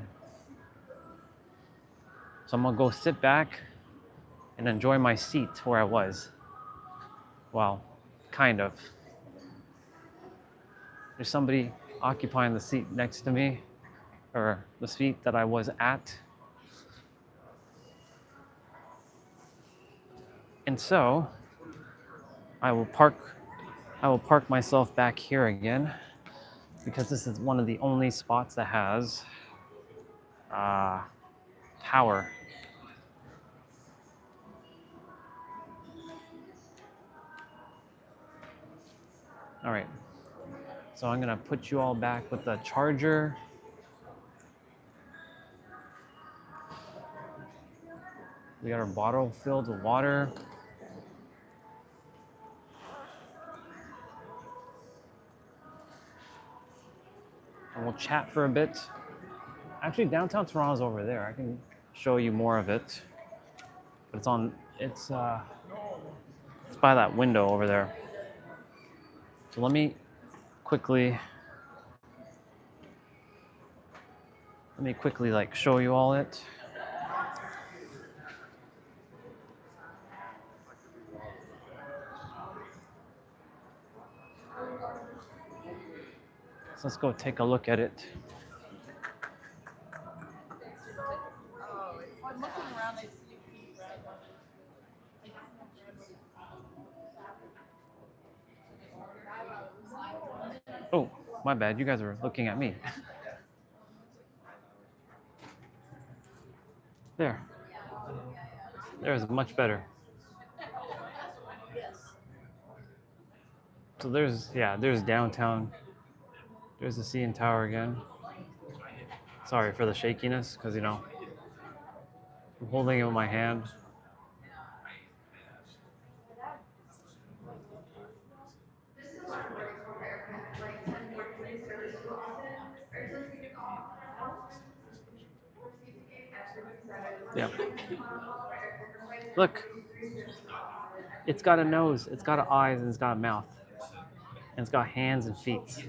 So I'm gonna go sit back and enjoy my seat where I was. Well, kind of. There's somebody occupying the seat next to me, or the seat that I was at. And so I will park myself back here again because this is one of the only spots that has power. All right. So I'm gonna put you all back with the charger. We got our bottle filled with water. And we'll chat for a bit. Actually, downtown Toronto's over there. I can show you more of it. But it's by that window over there. So let me quickly like show you all it. So let's go take a look at it. Oh, my bad. You guys are looking at me. There. There's much better. So there's downtown. There's the CN Tower again. Sorry for the shakiness, because you know, I'm holding it with my hand. This is what works for aircraft flights and workplace service too often, or just keep off on a health Yeah. Look, it's got a nose, it's got eyes, and it's got a mouth, and it's got hands and feet.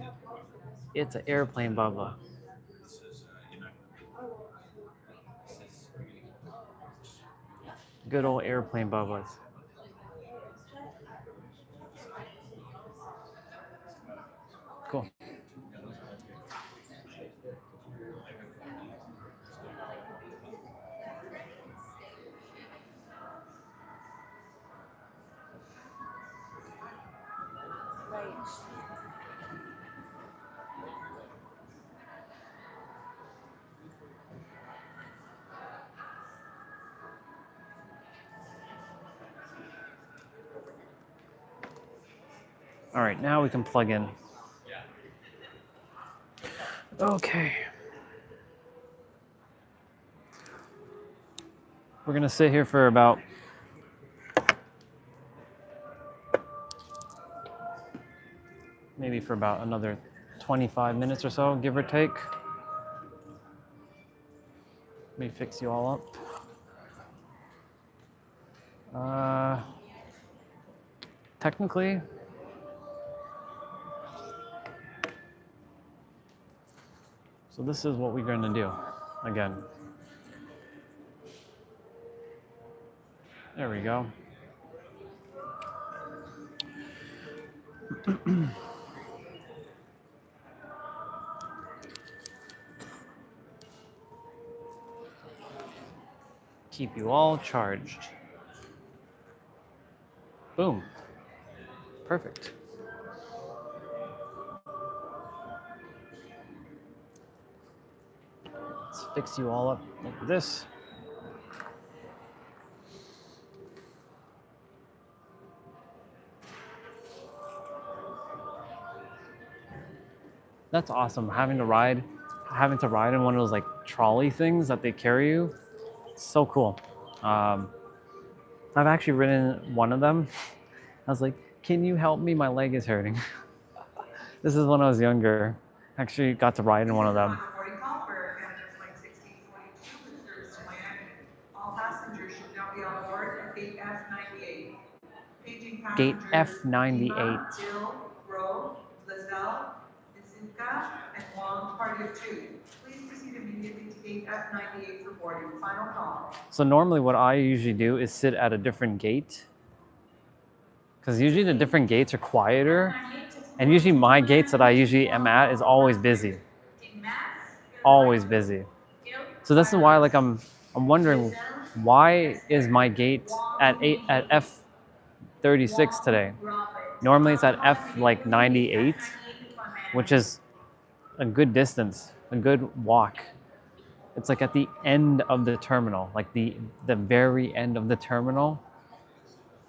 It's an airplane, Bubba. Good old airplane, Bubba's. Cool. All right, now we can plug in. Okay. We're gonna sit here for about another 25 minutes or so, give or take. Let me fix you all up. Technically, so this is what we're going to do again. There we go. Keep you all charged. Boom. Perfect. Let's fix you all up like this. That's awesome. Having to ride in one of those like trolley things that they carry you. So cool. Um, I've actually ridden one of them. I was like, "Can you help me? My leg is hurting." This is when I was younger. Actually, got to ride in one of them. Boarding call for Canada Flight 1622 with service to Miami. All passengers should now be on board at gate F98. Paging Gate passengers F98. Dima, Bill, Grove, Lizelle, Izinka, and Wong, party of 2. Please proceed immediately to gate F98 for boarding. Final call. So normally what I usually do is sit at a different gate, because usually the different gates are quieter, and usually my gates that I usually am at is always busy. Always busy. So this is why like I'm wondering, why is my gate at F36 today? Normally it's at F like 98, which is a good distance, a good walk. It's like at the end of the terminal, like the very end of the terminal.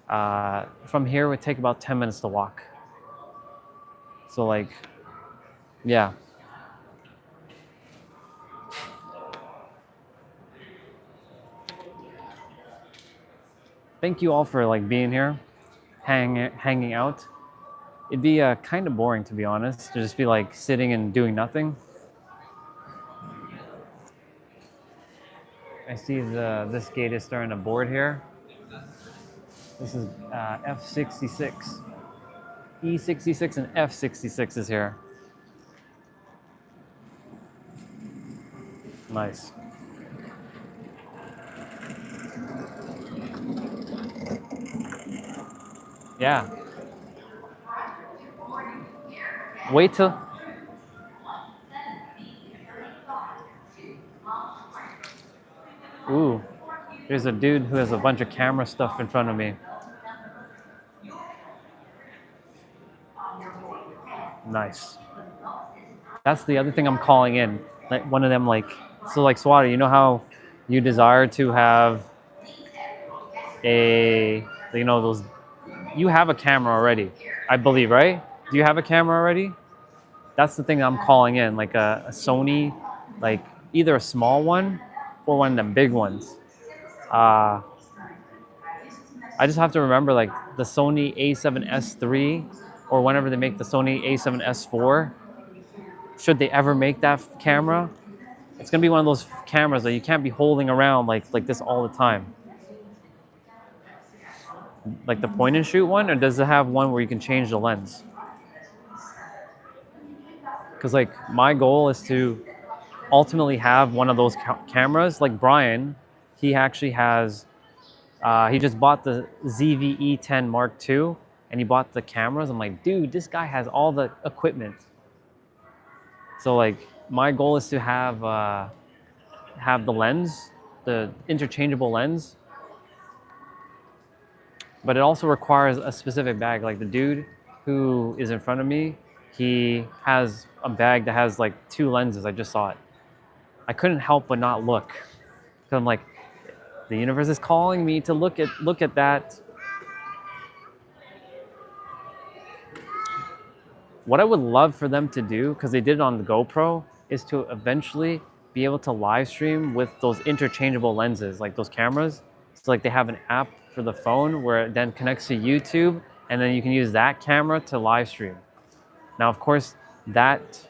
From here it would take about 10 minutes to walk. So like, yeah. Thank you all for like being here, hanging out. It'd be kind of boring, to be honest, to just be like sitting and doing nothing. I see this gate is starting to board here. This is F66. E66 and F66 is here. Nice. Yeah. Wait till. Ooh, there's a dude who has a bunch of camera stuff in front of me. Nice. That's the other thing I'm calling in. Like one of them, like, so like Swatter, you know how you desire to have those, you have a camera already, I believe, right? Do you have a camera already? That's the thing I'm calling in, like a Sony, like either a small one or one of them big ones. I just have to remember like the Sony a7S III or whenever they make the Sony a7S IV, should they ever make that camera, it's gonna be one of those cameras that you can't be holding around like this all the time. Like the point and shoot one, or does it have one where you can change the lens? Because like my goal is to ultimately have one of those cameras. Like Brian, he actually has, he just bought the ZV-E10 Mark II and he bought the cameras. I'm like, dude, this guy has all the equipment. So like my goal is to have the lens, the interchangeable lens, but it also requires a specific bag. Like the dude who is in front of me, he has a bag that has like 2 lenses. I just saw it. I couldn't help but not look. Because I'm like, the universe is calling me to look at that. What I would love for them to do, because they did it on the GoPro, is to eventually be able to live stream with those interchangeable lenses, like those cameras. So like they have an app for the phone where it then connects to YouTube, and then you can use that camera to live stream. Now, of course, that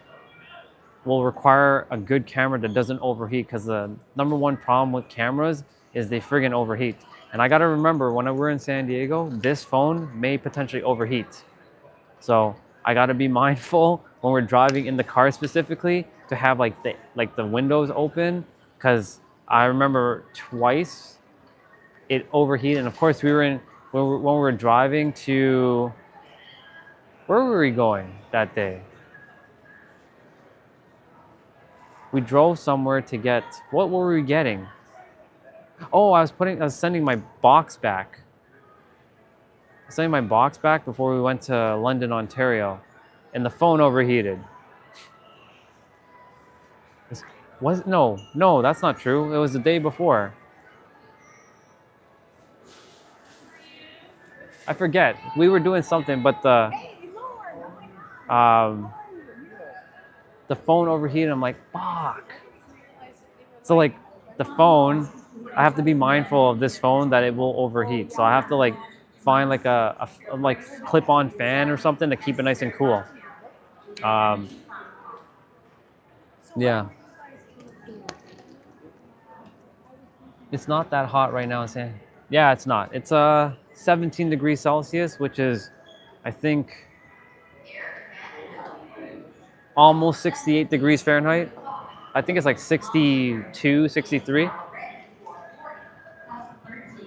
will require a good camera that doesn't overheat, because the number one problem with cameras is they friggin' overheat. And I gotta remember, when we're in San Diego, this phone may potentially overheat. So I gotta be mindful when we're driving in the car specifically to have like the windows open, because I remember twice it overheated. And of course when we were driving to, where were we going that day? We drove somewhere to get, what were we getting? Oh, I was sending my box back. Sending my box back before we went to London, Ontario, and the phone overheated. No, that's not true. It was the day before. I forget. We were doing something, but um, the phone overheated. I'm like, fuck. So like the phone, I have to be mindful of this phone that it will overheat. So I have to like find like a like clip-on fan or something to keep it nice and cool. Yeah. It's not that hot right now in San. Yeah, it's not. It's 17 degrees Celsius, which is, I think, almost 68 degrees Fahrenheit. I think it's like 62, 63.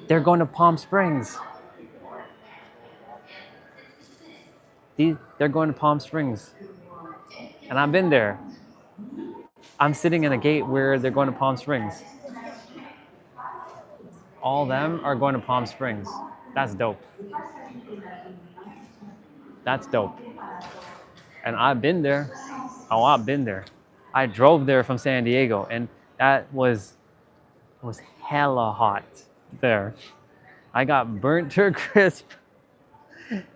They're going to Palm Springs. They're going to Palm Springs. And I've been there. I'm sitting in a gate where they're going to Palm Springs. All of them are going to Palm Springs. That's dope. That's dope. And I've been there. Oh, I've been there. I drove there from San Diego, and that was hella hot there. I got burnt to a crisp,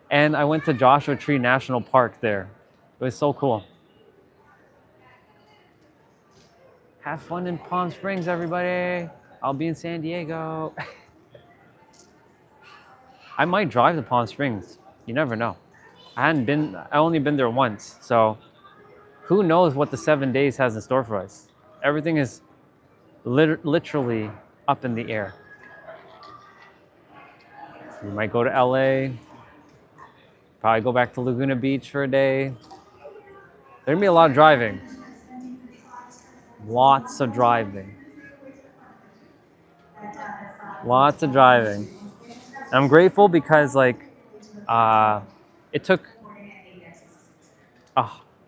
and I went to Joshua Tree National Park there. It was so cool. Have fun in Palm Springs, everybody. I'll be in San Diego. I might drive to Palm Springs. You never know. I only been there once, so who knows what the 7 days has in store for us. Everything is literally up in the air. We might go to LA, probably go back to Laguna Beach for a day. There's gonna be a lot of driving. Lots of driving. Lots of driving. I'm grateful because like it took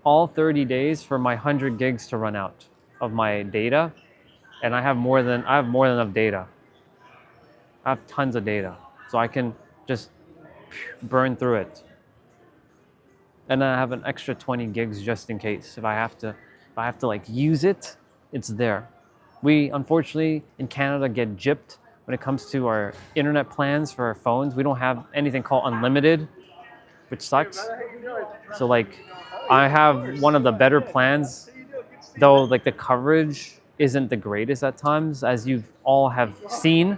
all 30 days for my 100 gigs to run out of my data, and I have more than enough data. I have tons of data, so I can just burn through it. And then I have an extra 20 gigs just in case if I have to like use it, it's there. We unfortunately in Canada get gypped when it comes to our internet plans for our phones. We don't have anything called unlimited, which sucks. So like I have one of the better plans, though like the coverage isn't the greatest at times, as you all have seen.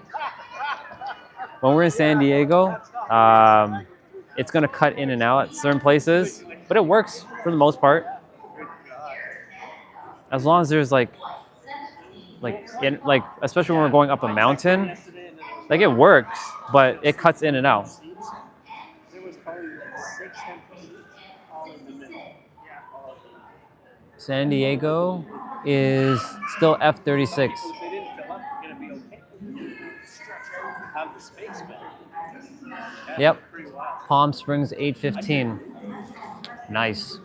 When we're in San Diego, it's gonna cut in and out at certain places, but it works for the most part. As long as there's like especially when we're going up a mountain, like it works, but it cuts in and out. San Diego is still F36. Yep. Palm Springs 8:15. Nice.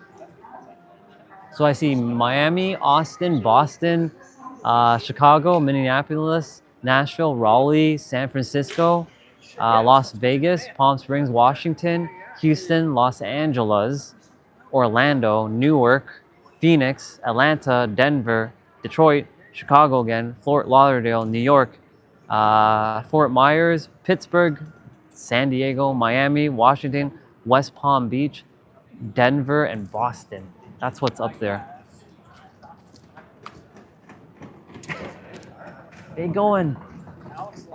So I see Miami, Austin, Boston, Chicago, Minneapolis, Nashville, Raleigh, San Francisco, Las Vegas, Palm Springs, Washington, Houston, Los Angeles, Orlando, Newark, Phoenix, Atlanta, Denver, Detroit, Chicago again, Fort Lauderdale, New York, Fort Myers, Pittsburgh, San Diego, Miami, Washington, West Palm Beach, Denver, and Boston. That's what's up there. They going.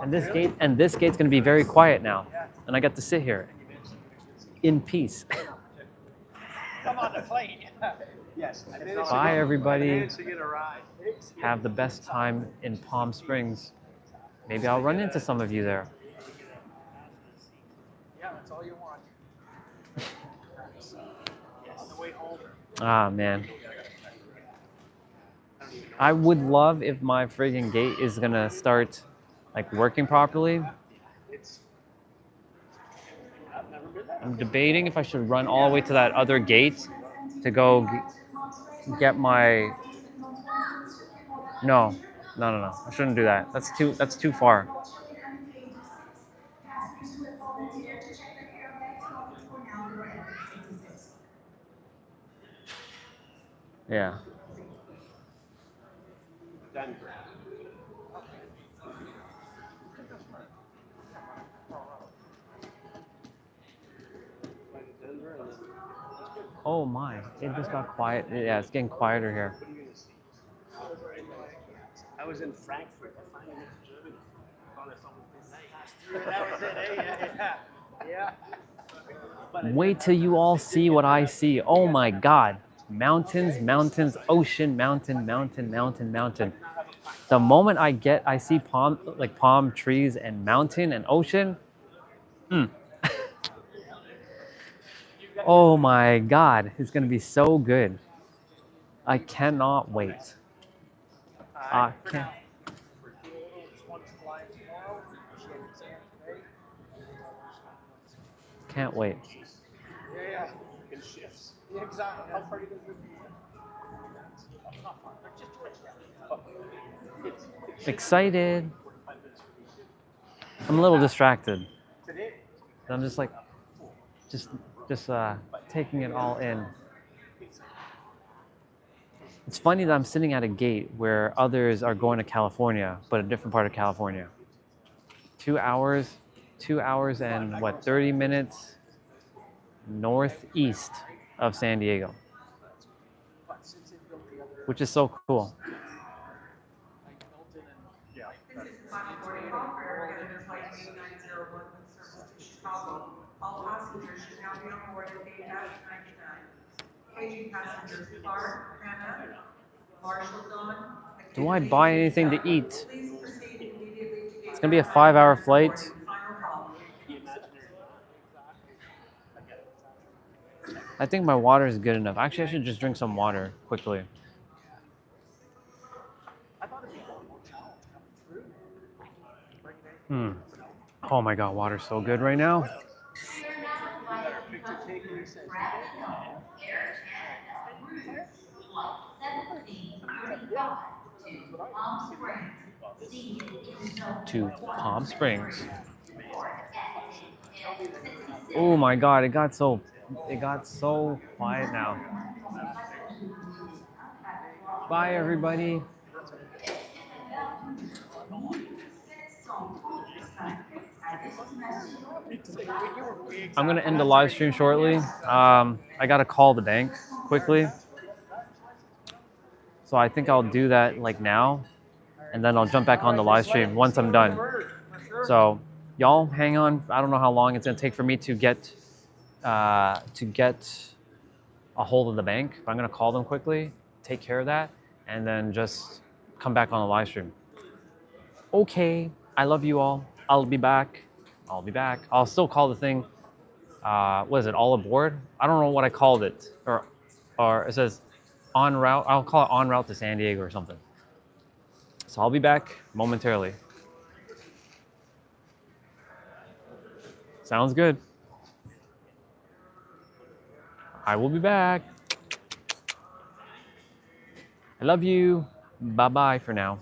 And this gate's gonna be very quiet now. And I get to sit here in peace. Come on the plane. Yes. Bye everybody. Have the best time in Palm Springs. Maybe I'll run into some of you there. Yeah, that's all you want. On the way home. Ah man. I would love if my friggin' gate is gonna start like working properly. I'm debating if I should run all the way to that other gate to go get my. No. I shouldn't do that. That's too far. Yeah. Denver. Oh my, it just got quiet. Yeah, it's getting quieter here. What are you gonna see? I was in Frankfurt. I finally went to Germany. Thought I saw this night. That was it. Yeah. But Wait till you all see what I see. Oh my God. Mountains, mountains, ocean, mountain, mountain, mountain, mountain. The moment I see palm trees and mountain and ocean. Oh my God, it's gonna be so good. I cannot wait. I can't. This one's flying tomorrow. She had an exam today. Can't wait. Yeah. In shifts. Yeah, exactly. How far do you think you'll be? Not far. But just Excited. I'm a little distracted. today. I'm just like, just taking it all in. It's funny that I'm sitting at a gate where others are going to California, but a different part of California. 2 hours and what, 30 minutes northeast of San Diego, which is so cool. This is the final boarding call for Air Canada Flight 8901 with service to Chicago. All passengers should now be on board at gate F99. Paging passengers Clark, Hannah, Marshall Dawn. Do I buy anything to eat? Please proceed immediately to gate. It's gonna be a 5-hour flight. Final call. I think my water is good enough. Actually, I should just drink some water quickly. Oh my God, water's so good right now. To Palm Springs. Oh my God, it got so quiet now. Bye everybody. I'm gonna end the live stream shortly. I gotta call the bank quickly. So I think I'll do that like now, and then I'll jump back on the live stream once I'm done. So y'all hang on. I don't know how long it's gonna take for me to get a hold of the bank. But I'm gonna call them quickly, take care of that, and then just come back on the live stream. Okay, I love you all. I'll be back. I'll still call the thing. What is it? All aboard? I don't know what I called it, or it says en route. I'll call it en route to San Diego or something. So I'll be back momentarily. Sounds good. I will be back. I love you. Bye-bye for now.